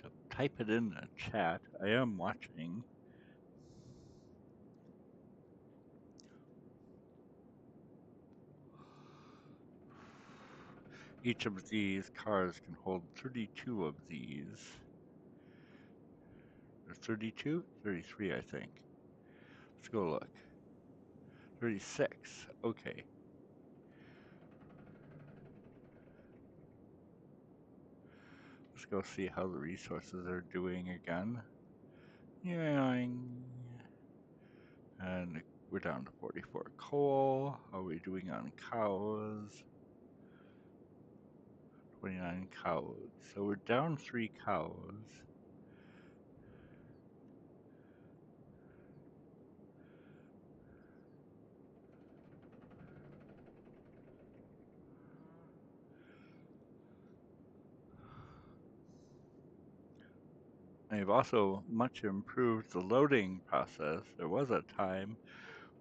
to type it in the chat. I am watching. Each of these cars can hold 32 of these. Or 32? 33, I think. Let's go look. 36. Okay. Let's go see how the resources are doing again. Yeah. And we're down to 44 coal. How are we doing on cows? 29 cows. So we're down 3 cows. They've also much improved the loading process. There was a time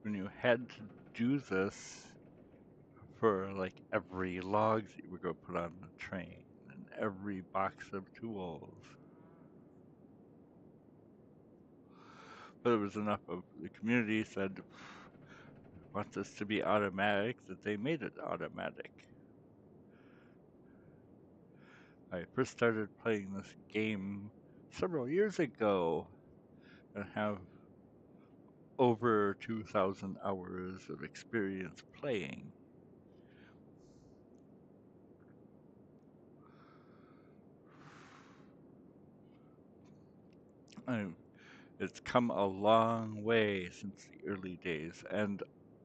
when you had to do this for like every log that you were going to put on the train and every box of tools. But it was enough of the community said, want this to be automatic, that they made it automatic. I first started playing this game several years ago and have over 2,000 hours of experience playing. I, it's come a long way since the early days, and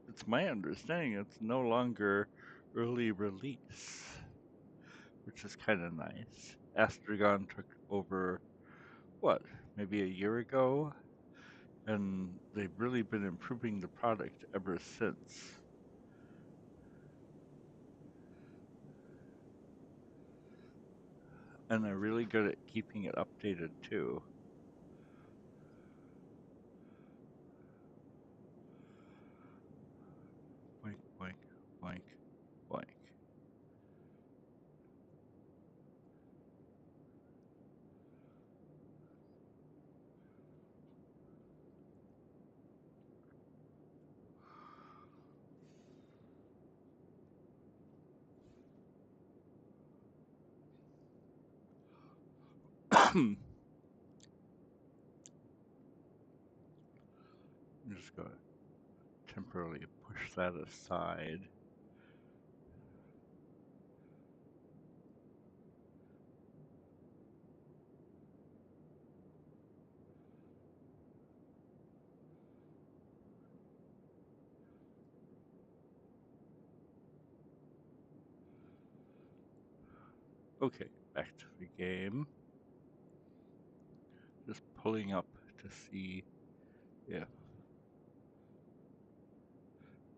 it's my understanding it's no longer early release, which is kind of nice. Astragon took over, what, maybe a year ago, and they've really been improving the product ever since. And they're really good at keeping it updated too. Boink, boink, boink, boink. I'm just going to temporarily push that aside. Okay, back to the game. Just pulling up to see if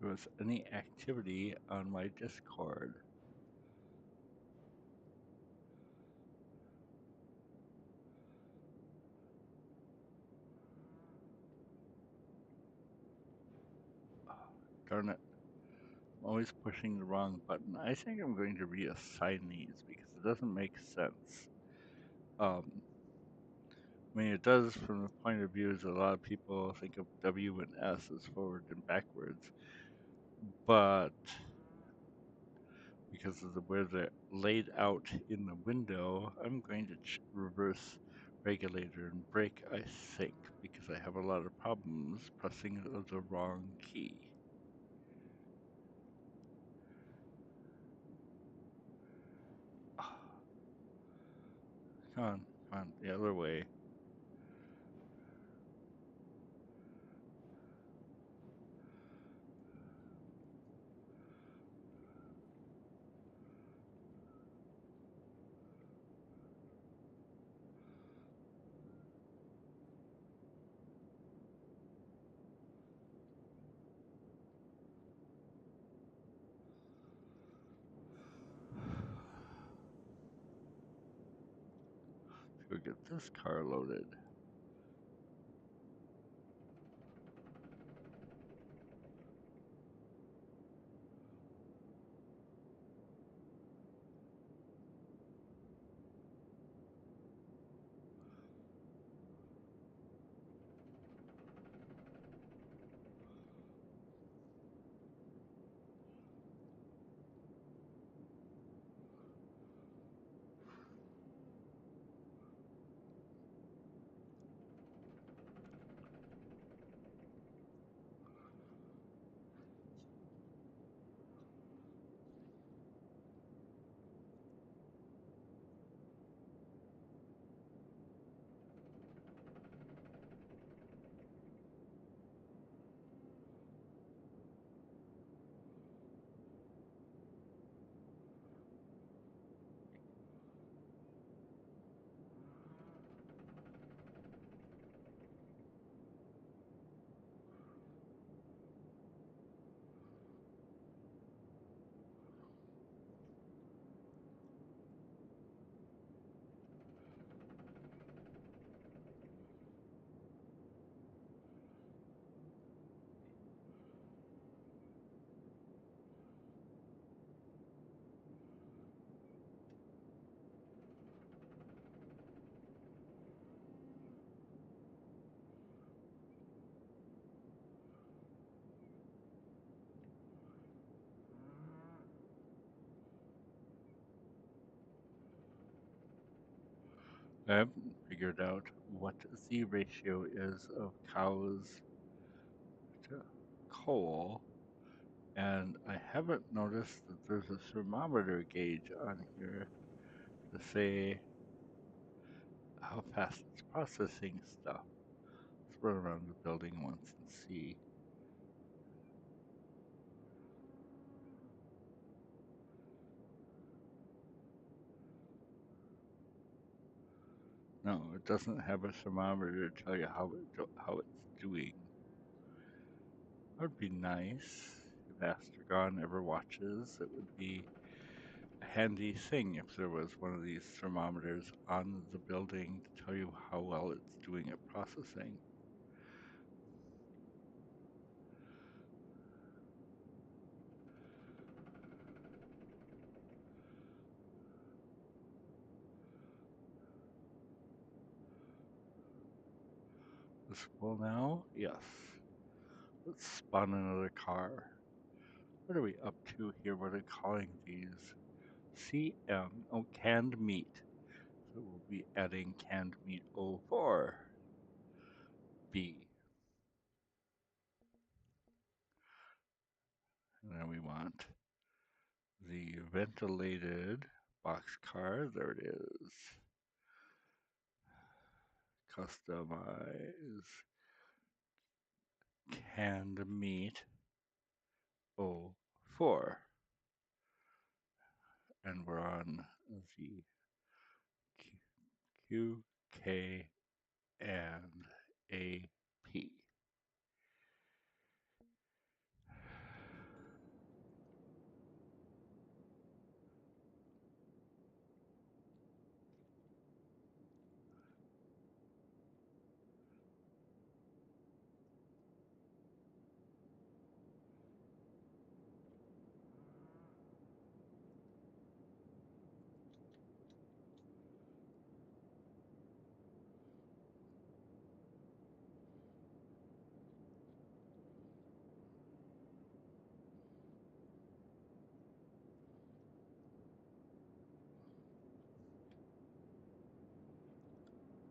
there was any activity on my Discord. Darn it. I'm always pushing the wrong button. I think I'm going to reassign these because it doesn't make sense. I mean, it does from the point of view that a lot of people think of W and S as forward and backwards, but because of the way they're laid out in the window, I'm going to reverse regulator and brake, I think, because I have a lot of problems pressing the wrong key. Come on, the other way. Let's go get this car loaded. I haven't figured out what the ratio is of cows to coal, and I haven't noticed that there's a thermometer gauge on here to say how fast it's processing stuff. Let's run around the building once and see. No, it doesn't have a thermometer to tell you how it's doing. That would be nice if Astragon ever watches. It would be a handy thing if there was one of these thermometers on the building to tell you how well it's doing at processing. This full now? Yes. Let's spawn another car. What are we up to here? What are they calling these? CM. Oh, canned meat. So we'll be adding canned meat 04. B. And then we want the ventilated boxcar. There it is. Customize canned meat 04. And we're on the Q, K, and AP.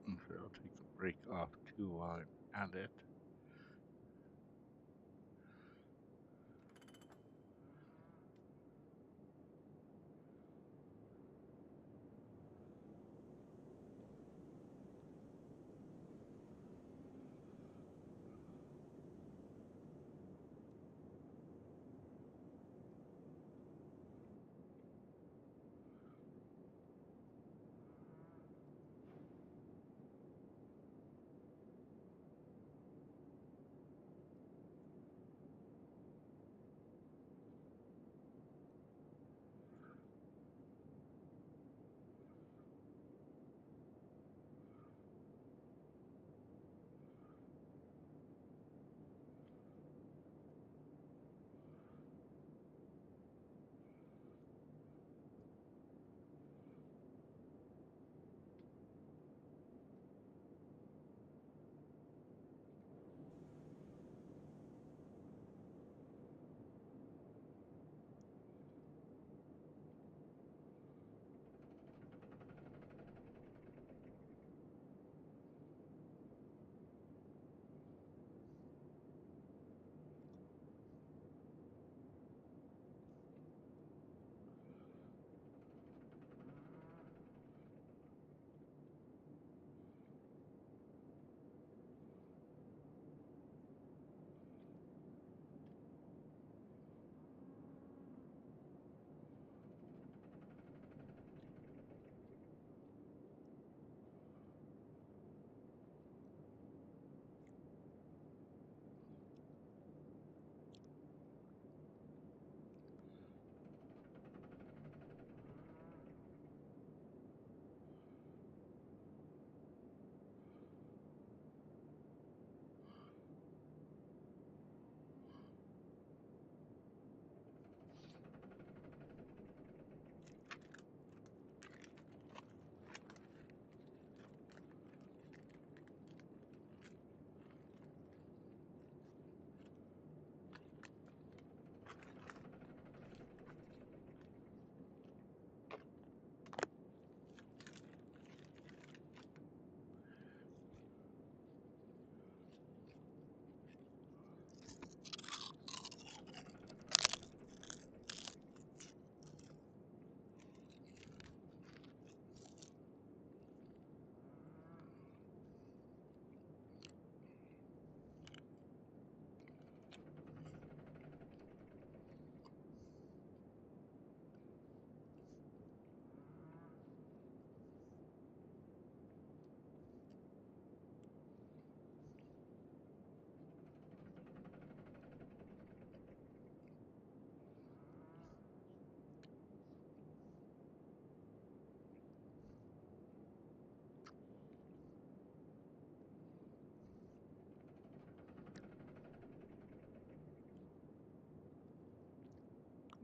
Okay, I'll take the brake off too while I'm at it.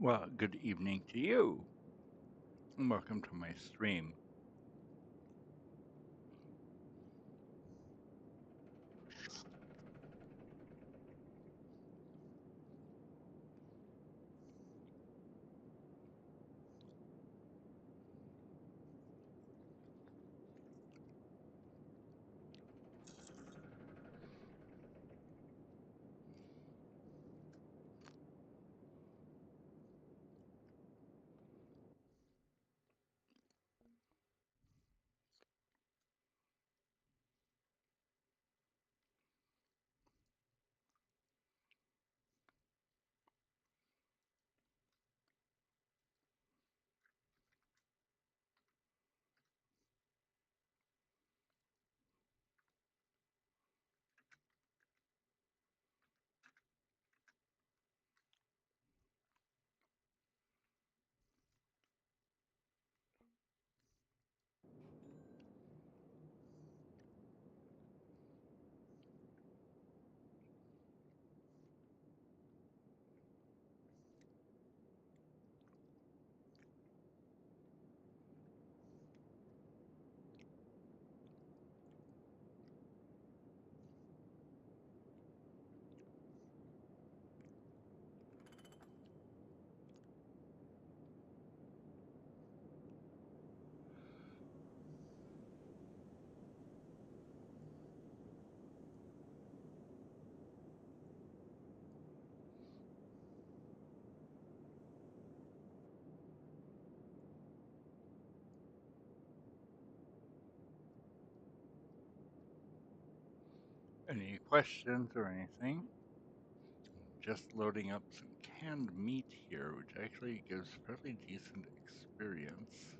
Well, good evening to you, and welcome to my stream. Any questions or anything? Just loading up some canned meat here, which actually gives fairly decent experience.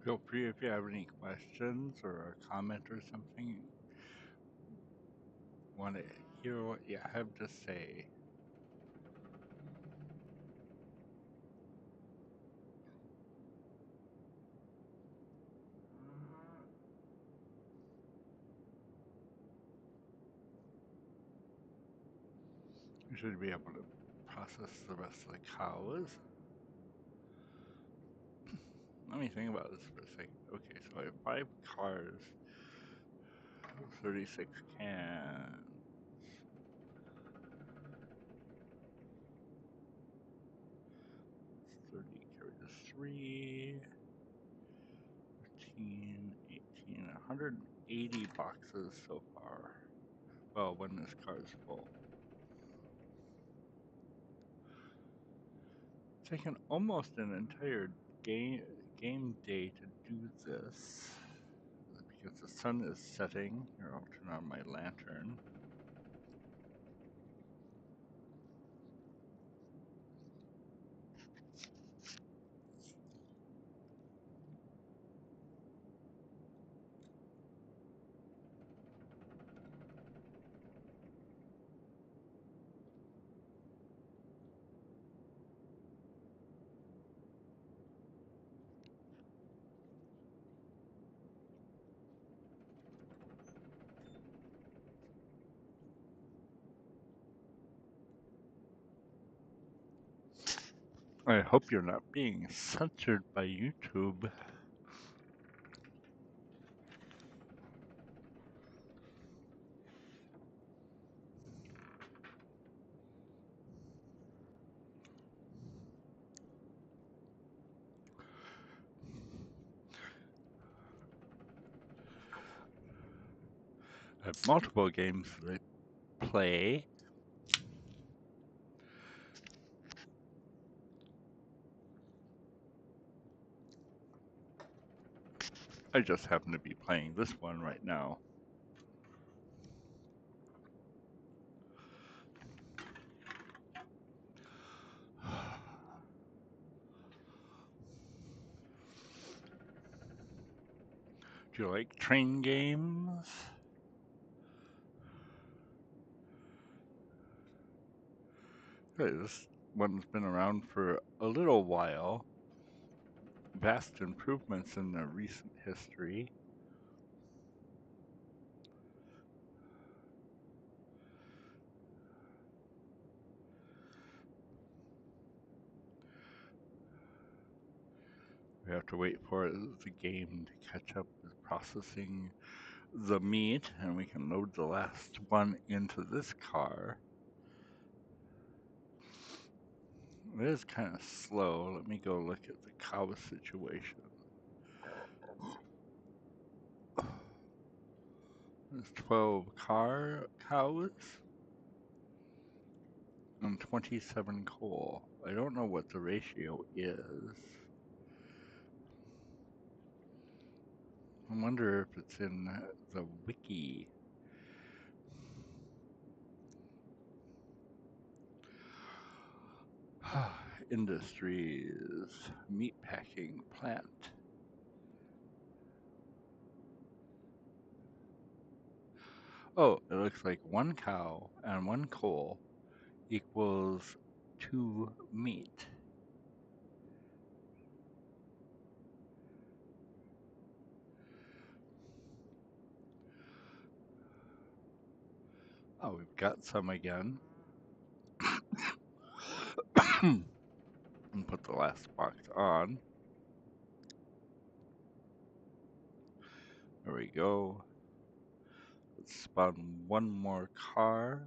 Feel free if you have any questions or a comment or something. Want to hear what you have to say? You should be able to process the rest of the cows. Let me think about this for a second. Okay, so I have 5 cars, 36 cans. 30 carries 3, 15, 18, 180 boxes so far. Well, when this car is full. It's taken almost an entire game day to do this. Because the sun is setting. Here, I'll turn on my lantern. I hope you're not being censored by YouTube. I have multiple games that I play. I just happen to be playing this one right now. Do you like train games? Okay, this one's been around for a little while. Vast improvements in the recent history. We have to wait for the game to catch up with processing the meat, and we can load the last one into this car. It is kind of slow. Let me go look at the cow situation. There's 12 cows and 27 coal. I don't know what the ratio is. I wonder if it's in the wiki. Industries, meatpacking plant. Oh, it looks like 1 cow and 1 coal equals 2 meat. Oh, we've got some again. And put the last box on. There we go. Let's spawn one more car.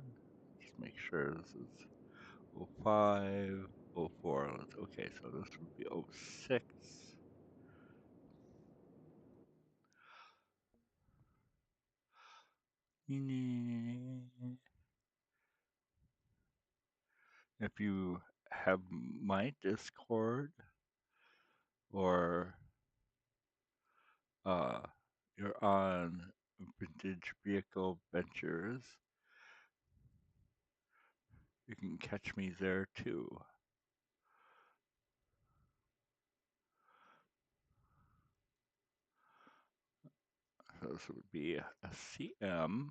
Just make sure this is 05, 04. Okay, so this would be 06. If you have my Discord or uh, you're on Vintage Vehicle Ventures, you can catch me there too. So this would be a CM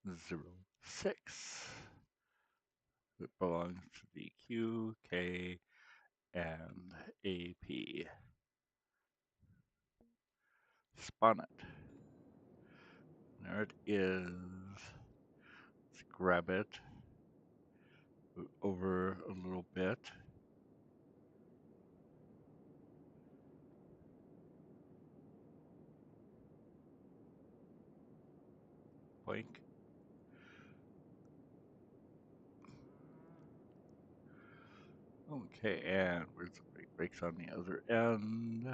06. It belongs to the Q, K, and AP. Spawn it. There it is. Let's grab it over a little bit. Boink. Okay, and where's the brake? Brakes on the other end.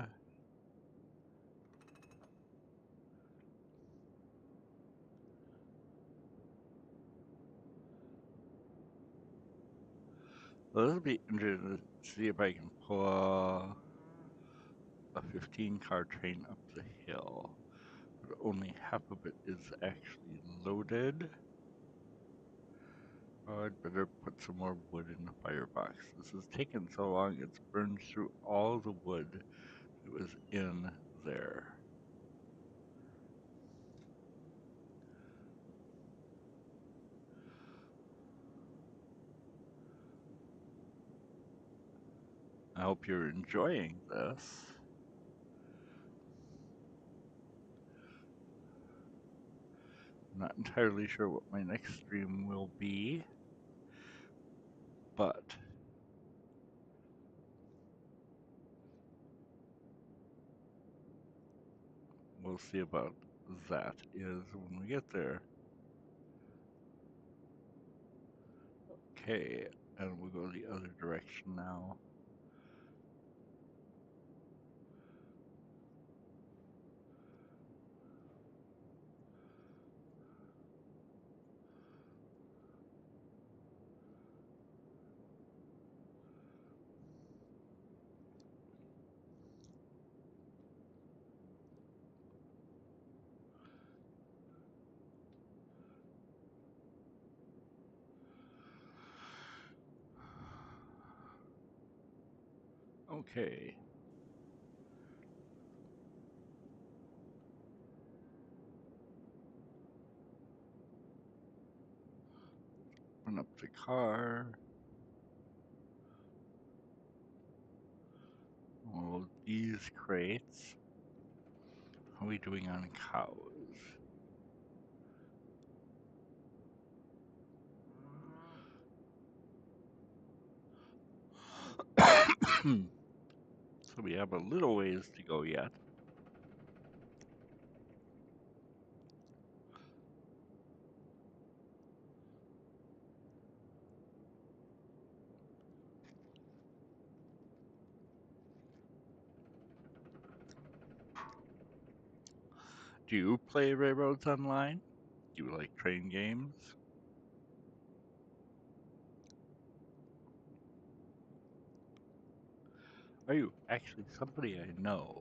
Well, this will be interesting to see if I can pull a 15 car train up the hill. But only half of it is actually loaded. Oh, I'd better put some more wood in the firebox. This has taken so long, it's burned through all the wood that was in there. I hope you're enjoying this. I'm not entirely sure what my next stream will be, but we'll see about that is when we get there. Okay, and we'll go the other direction now. Okay. open up the car. All these crates. How are we doing on cows? So we have a little ways to go yet. Do you play Railroads Online? Do you like train games? Are you actually somebody I know?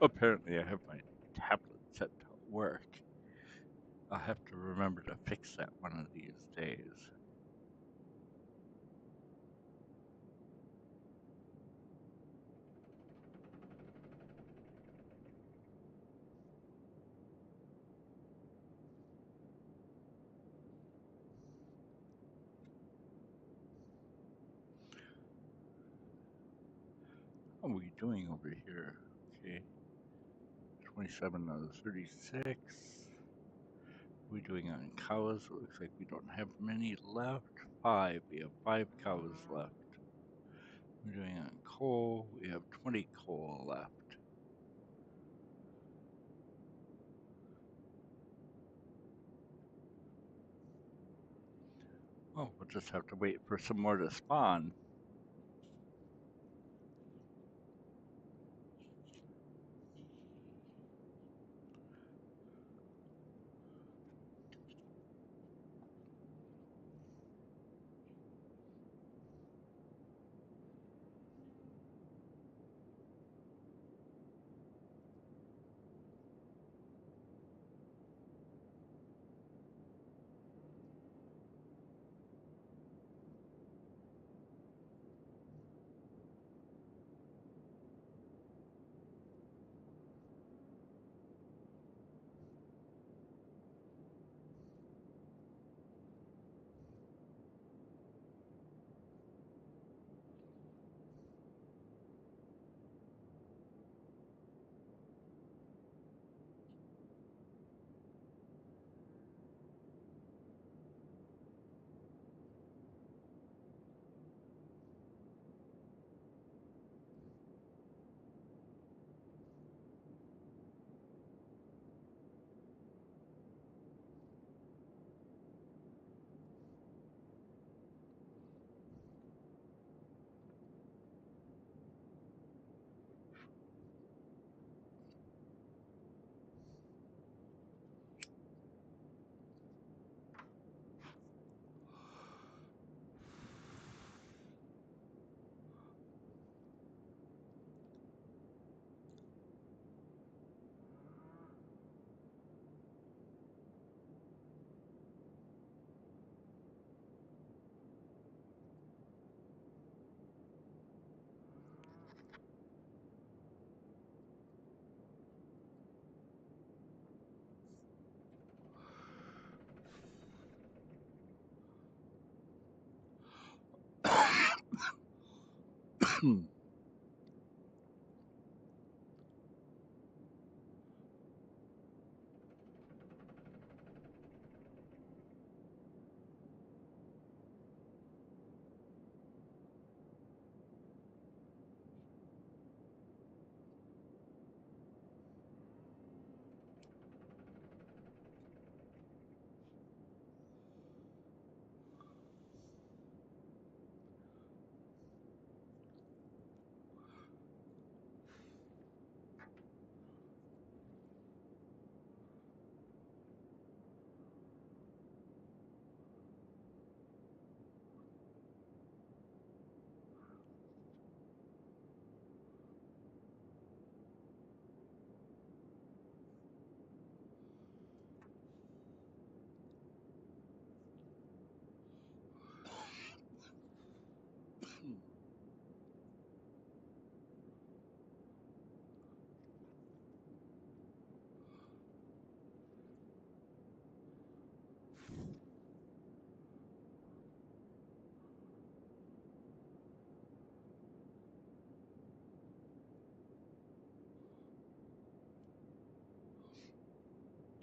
Apparently, I have my tablet set to work. I'll have to remember to fix that one of these days. How are we doing over here? Okay, 27 out of 36. What are we doing on cows? It looks like we don't have many left. 5. We have 5 cows left. We're doing on coal. We have 20 coal left. Oh, we'll just have to wait for some more to spawn.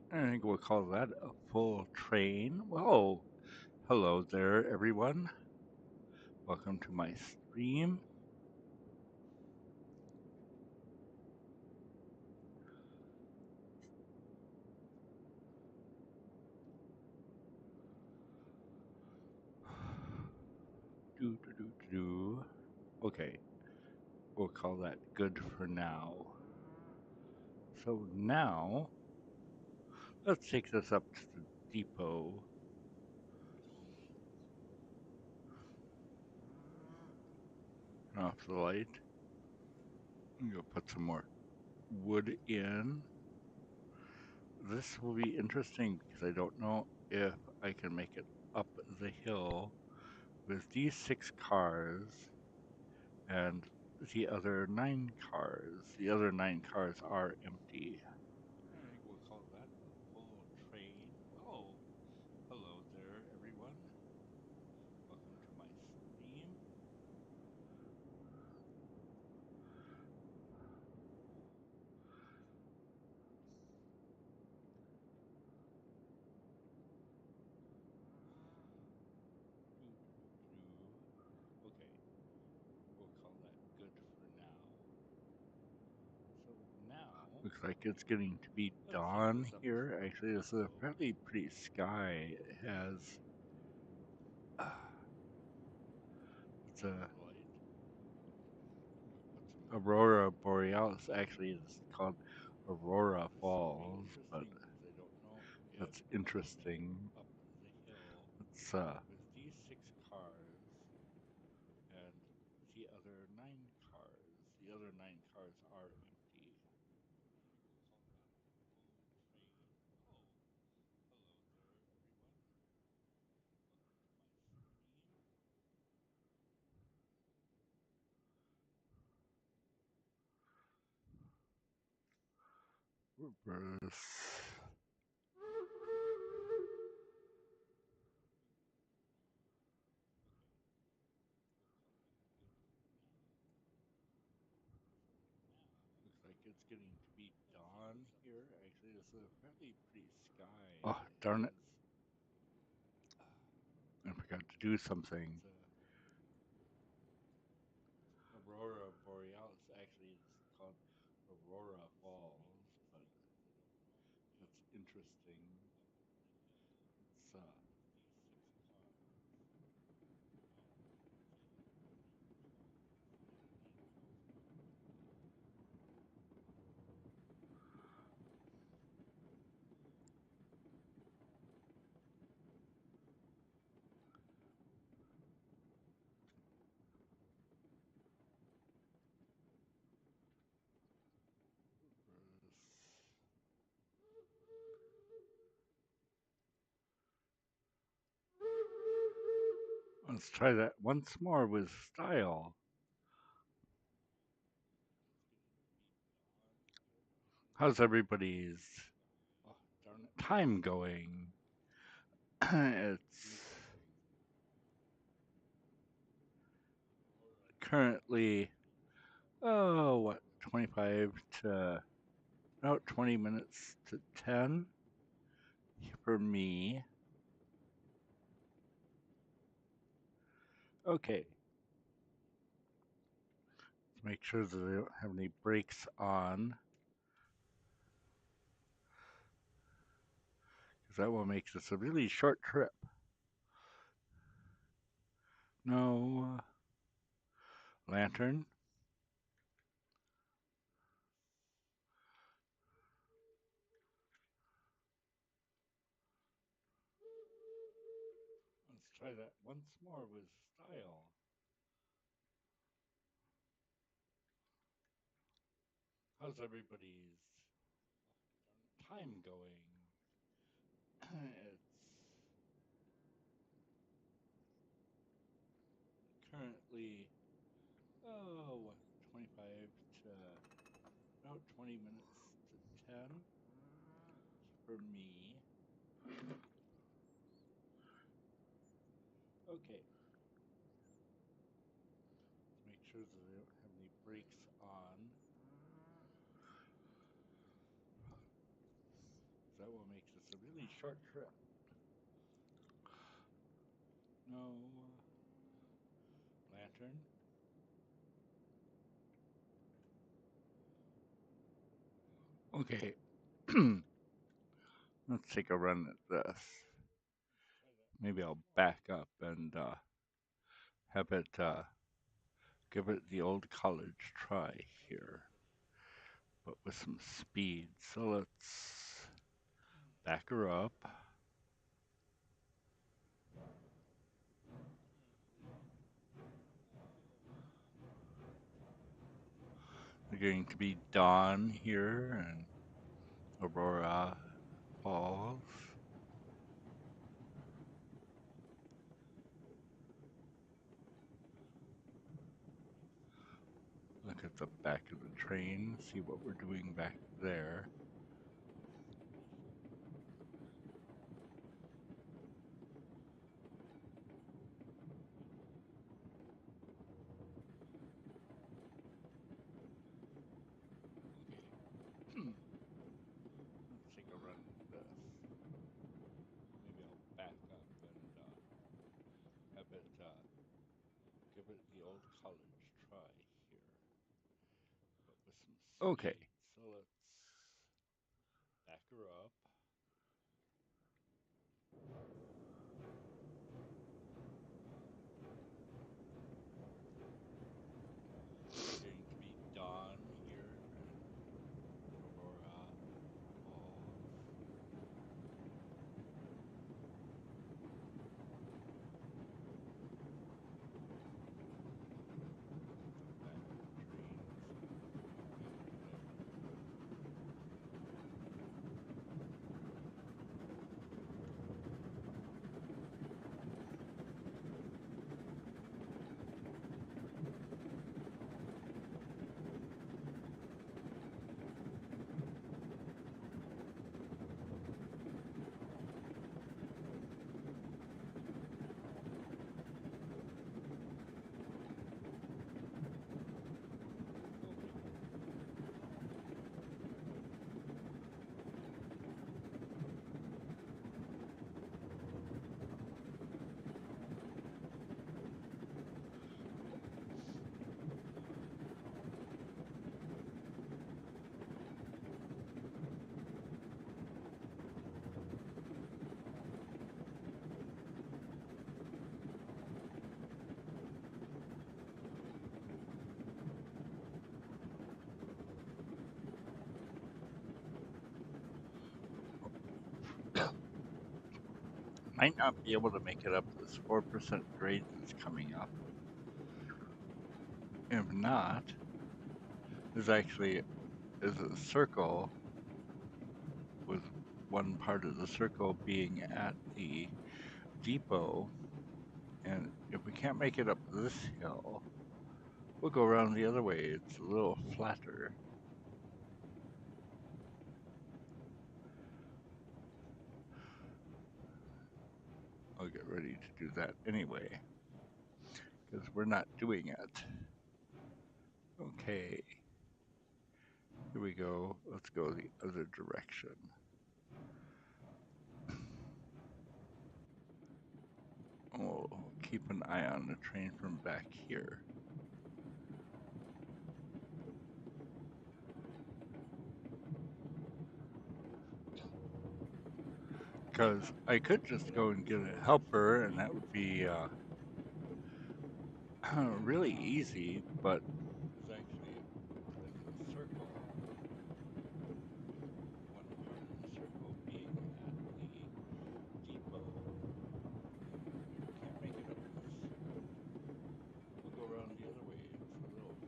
I think we'll call that a full train. Well, hello there, everyone. Welcome to my stream. Do, do, do, do, do. Okay, we'll call that good for now. So now, let's take this up to the depot. Turn off the light. I'm gonna put some more wood in. This will be interesting because I don't know if I can make it up the hill with these 6 cars and the other 9 cars. The other 9 cars are empty. I think we'll call that a full train. Oh, hello there, everyone. Welcome to my stream. Okay, we'll call that good for now. So now, looks like it's getting to be dawn here. Actually, this is a fairly pretty sky. It has it's a aurora borealis. Actually, it's called Aurora Falls, but that's interesting. It's with these 6 cars and the other 9 cars. The other 9 cars are empty. Reverse. Looks like it's getting to be dawn here. Actually, this is a fairly pretty sky. Oh, darn it. I forgot to do something. Aurora Borealis. Actually, it's called Aurora Falls, but that's interesting. It's let's try that once more with style. How's everybody's time going? It's currently, oh, what, 25 to about 20 minutes to 10 for me. Okay. Let's make sure that I don't have any brakes on, because that will make this a really short trip. No lantern. Let's try that once more with style. How's everybody's time going? It's currently, oh, what, 25 to about 20 minutes to 10 for me. Okay. Let's make sure that I don't have any brakes on. that will make this a really short trip. No lantern. Okay, let's take a run at this. Maybe I'll back up and have it give it the old college try here, but with some speed. So let's back her up. We're going to be dawn here and Aurora Falls. Look at the back of the train, see what we're doing back there. Okay. Let's take a run at this. Maybe I'll back up and have it give it the old college try here, but with some speed. Okay. So let's back her up. It's going to be dawn here in Aurora Falls. Look at the back of the train, see what we're doing back there. Might not be able to make it up this 4% grade that's coming up. If not, there's actually is a circle with one part of the circle being at the depot, and if we can't make it up this hill, we'll go around the other way. It's a little flatter. I'll get ready to do that anyway, because we're not doing it. Okay, here we go. Let's go the other direction. We'll keep an eye on the train from back here. Because I could just go and get a helper, and that would be really easy, but there's actually a circle with one part of the circle being at the depot, and if we can't make it up this hill, we'll go around the other way. It's a little flatter. I'll get ready to do that anyway. We're not doing it.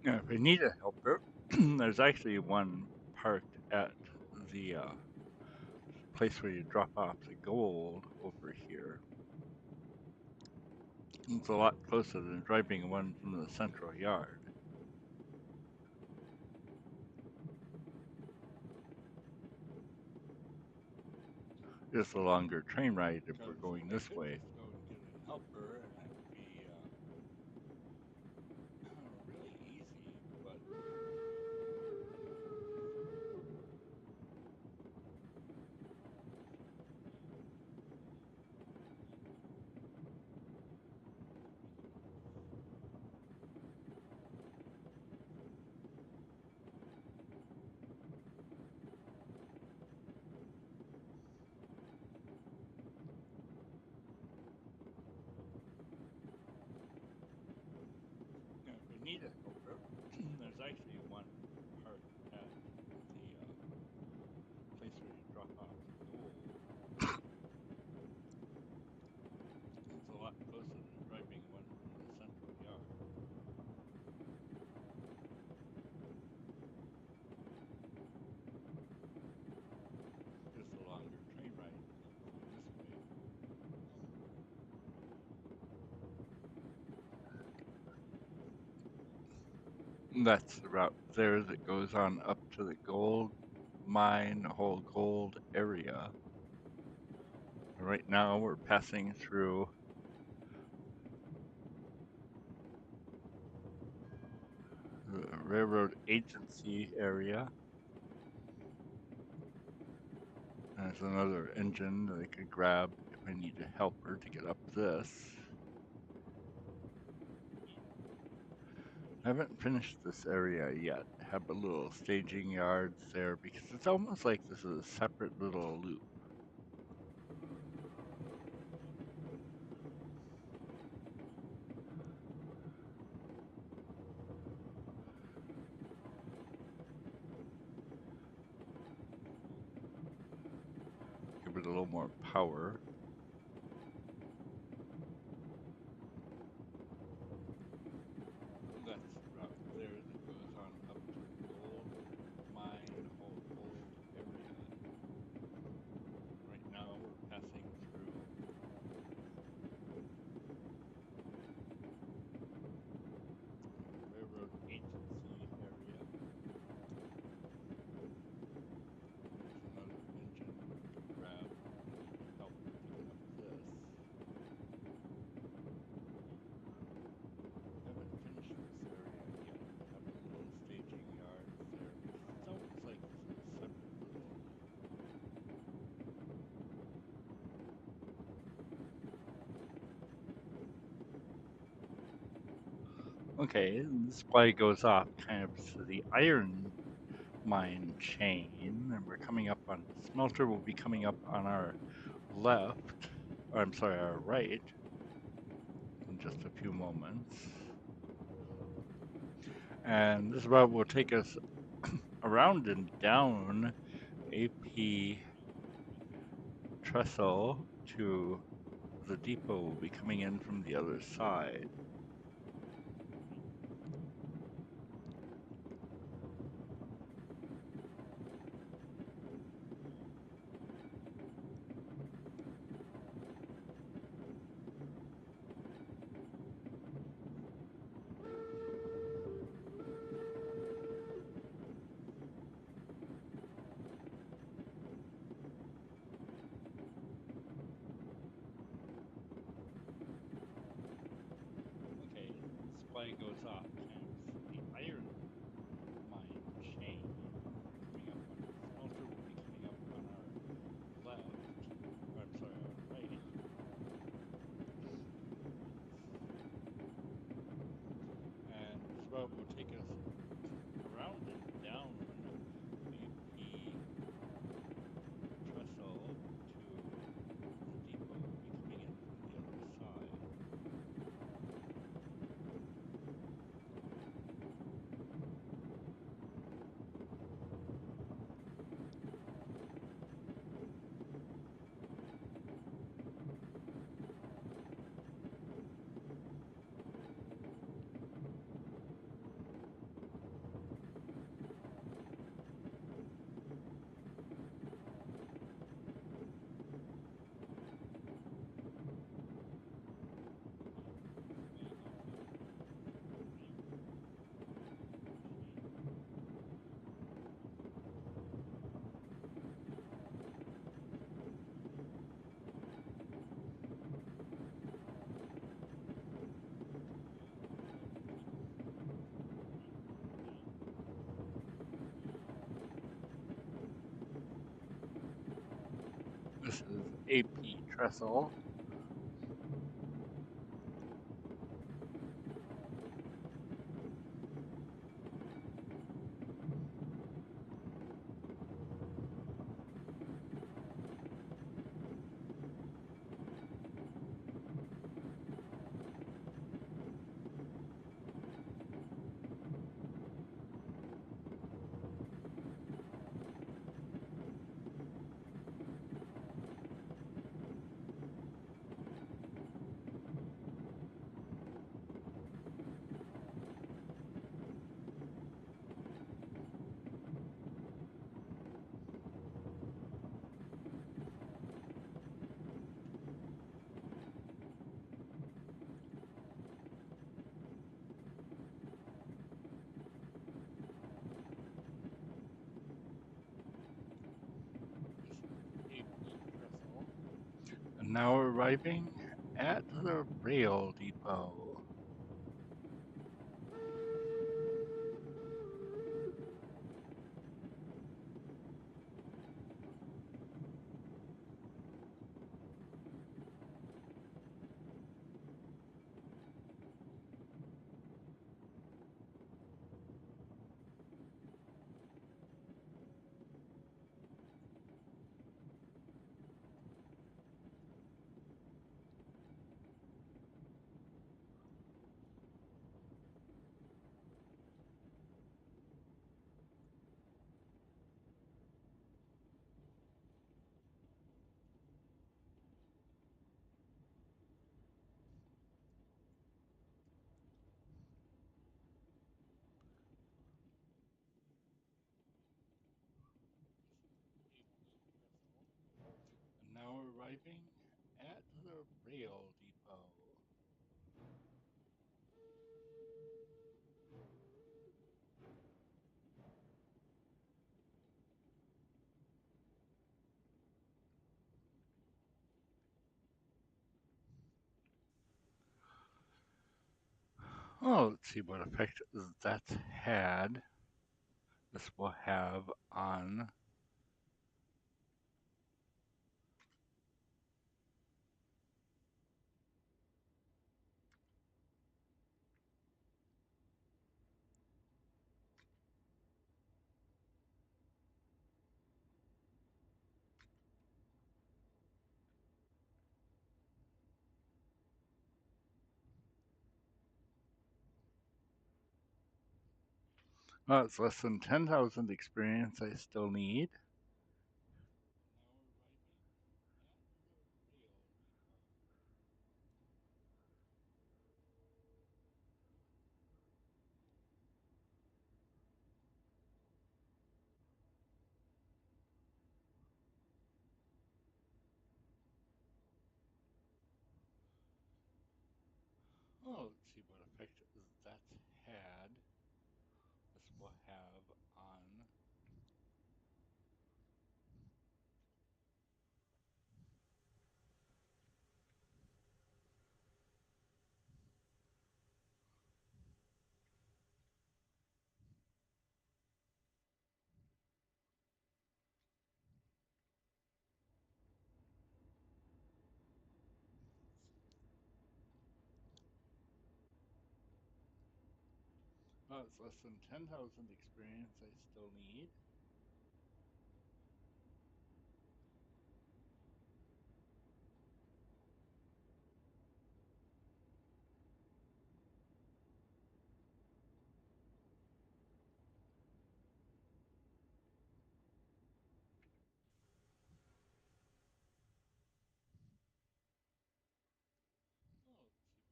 Now, if I need a helper, there's actually one parked at the place where you drop off the gold over here. It's a lot closer than driving one from the central yard. just a longer train ride if we're going this way. Go and get a helper, and that would be really easy. But if we need a helper, there's actually one parked at the place where you drop off the gold. It's a lot closer than driving one from the central yard. Just a longer train ride if we're going this way. That's the route there that goes on up to the gold mine, the whole gold area. Right now, we're passing through the railroad agency area. There's another engine that I could grab if I need a helper to get up this. I haven't finished this area yet. Have a little staging yards there because it's almost like this is a separate little loop. Give it a little more power. That's the route there that goes on up to the gold mine, the whole gold area. Right now, we're passing through the railroad agency area. There's another engine that I could grab if I need a helper to get up this. Haven't finished this area yet. Have a little staging yards there because it's almost like this is a separate little loop. Okay, the supply goes off kind of to the iron mine chain, and we're coming up on smelter will be coming up on our left, or I'm sorry, our right in just a few moments. And this route will take us around and down AP trestle to the depot will be coming in from the other side. Okay, and the supply goes off kind of to the iron mine chain. We're coming up on smelter will be coming up on our left, or I'm sorry, our right in just a few moments. And this route will take us around and down AP trestle to the depot will be coming in from the other side. This is AP trestle. This is AP trestle. And now arriving at the rail depot. And now arriving at the rail depot. Oh, let's see what effect that's had. This will have on. Well, it's less than 10,000 experience I still need. Oh, let's see what effect that's had. This will have on. Well, it's less than 10,000 experience I still need. Oh, let's see what effect that's had.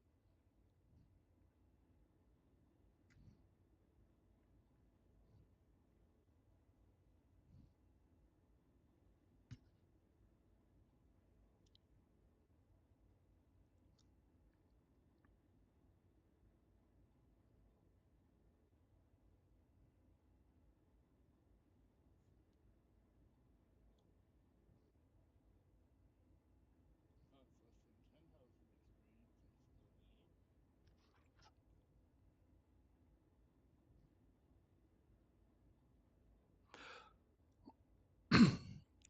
This will have on.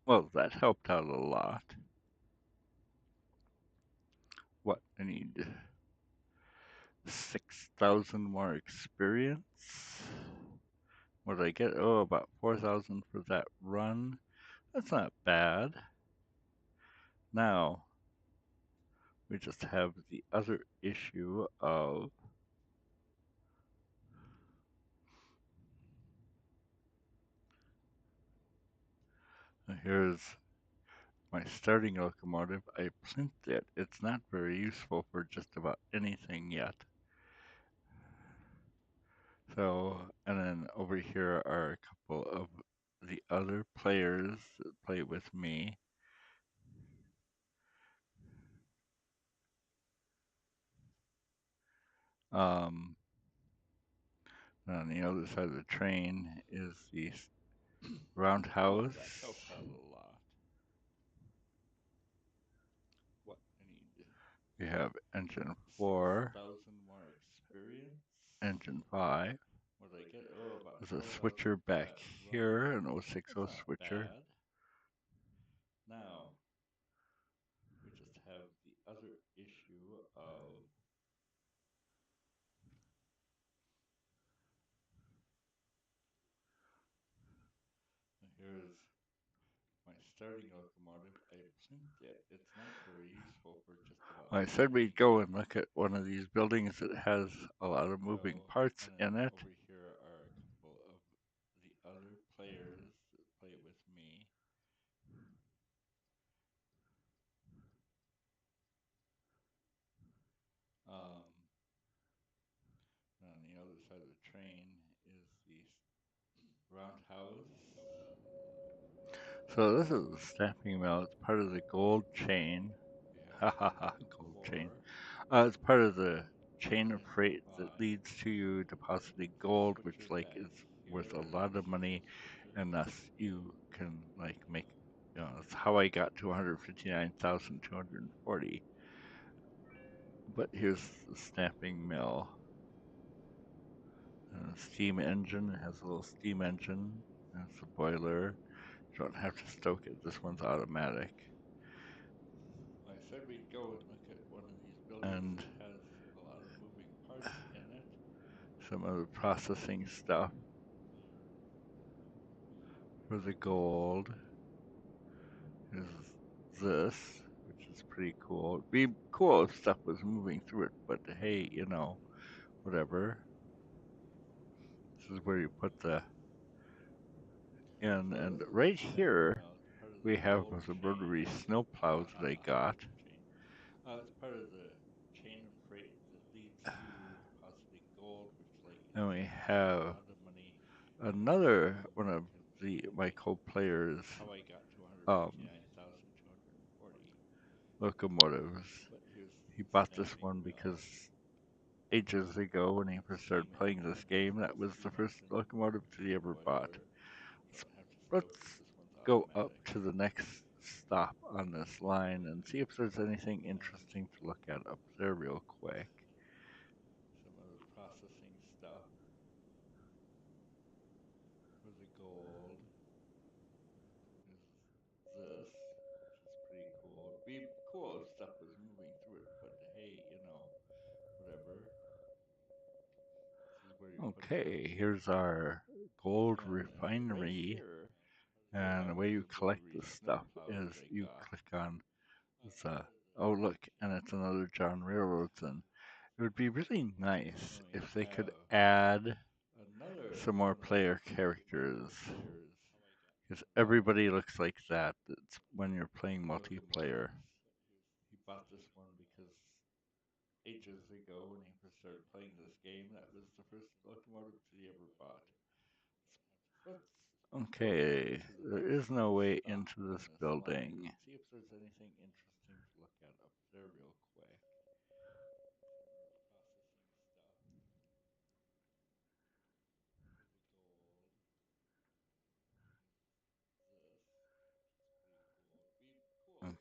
Well, that helped out a lot. What, I need 6,000 more experience? What did I get? Oh, about 4,000 for that run. That's not bad. Now, we just have the other issue of here's my starting locomotive. I plinth it. It's not very useful for just about anything yet. So, and then over here are a couple of the other players that play with me. Um, on the other side of the train is the roundhouse. That helps out a lot. What I need. We have engine 4, 6,000 more experience. Engine 5. What did I get? Oh, about there's a switcher back here, an 060 switcher. Bad. Now, we just have the other issue of here's my starting locomotive. I plinth it. It's not very useful for just about. I said we'd go and look at one of these buildings that has a lot of moving parts in it. Over here are a couple of the other players that play with me. Um, on the other side of the train is the roundhouse. So this is the stamping mill. It's part of the gold chain. Ha ha ha, gold chain. It's part of the chain of freight that leads to you depositing gold, which like is worth a lot of money, and thus you can like make. That's how I got to 159,240. But here's the stamping mill. Steam engine. It has a little steam engine. That's a boiler. You don't have to stoke it. This one's automatic. I said we'd go and look at one of these buildings and that has a lot of moving parts in it. Some of the processing stuff for the gold is this, which is pretty cool. It'd be cool if stuff was moving through it, but hey, whatever. This is where you put the in, and right here we have the rotary snow plows that I got. It's part of the chain of freight that leads to depositing gold, which like and we have a lot of money. Another one of my co-players um, locomotives. He bought this one because ages ago when he first started playing this game, that was the first locomotive that he ever bought. Let's go up to the next stop on this line and see if there's anything interesting to look at up there real quick. Some of the processing stuff for the gold is this, which is pretty cool. It'd be cool if stuff was moving through it, but hey, whatever. This is where you okay, here's our gold refinery. And the way you collect this stuff is you click on this, oh look, and it's another John Railroads. And it would be really nice if they could add some more player characters. Because everybody looks like that. It's when you're playing multiplayer. He bought this one because ages ago when he first started playing this game, that was the first locomotive that he ever bought. Okay, there is no way into this building. See if there's anything interesting to look at up there real quick.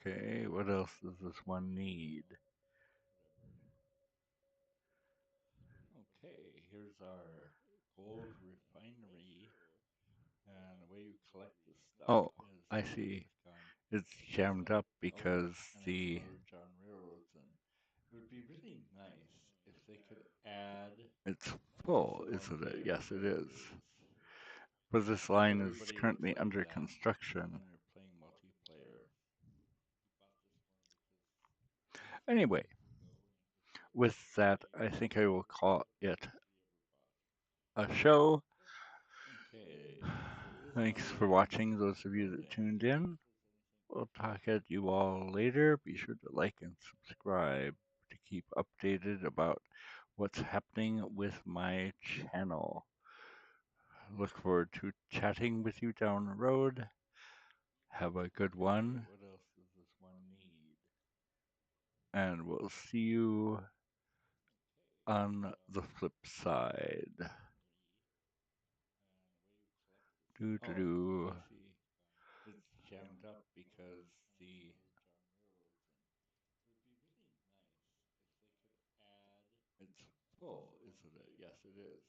Okay, what else does this one need? Okay, here's our gold refinery. And the way you collect this stuff. Oh, I see. It's jammed up because and it's the one of the John Railroads, and it would be really nice if they could add it's full, multiple isn't it? multiplayer Yes, it is. versions But this so line is everybody would currently play under that construction. when they're playing multiplayer. Anyway, with that, I think I will call it a show. Okay, so it is Thanks for under watching, those of you that building. tuned in. We'll talk at you all later. Be sure to like and subscribe to keep updated about what's happening with my channel. Look forward to chatting with you down the road. Have a good Okay, one, what else does this one need? and we'll see you on the flip side. Do do Oh, do. I see. It's jammed up because the it's full, isn't it? Yes, it is.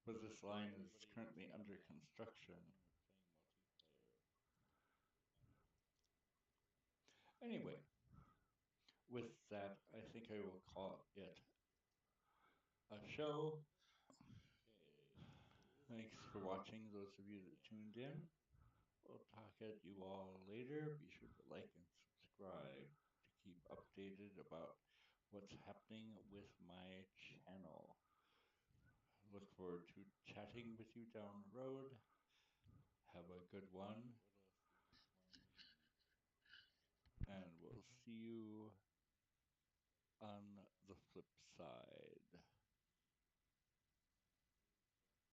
But this line is currently under construction. Anyway, with that, I think I will call it a show. Thanks for watching, those of you that tuned in. We'll talk at you all later. Be sure to like and subscribe to keep updated about what's happening with my channel. Look forward to chatting with you down the road. Have a good one, and we'll see you on the flip side.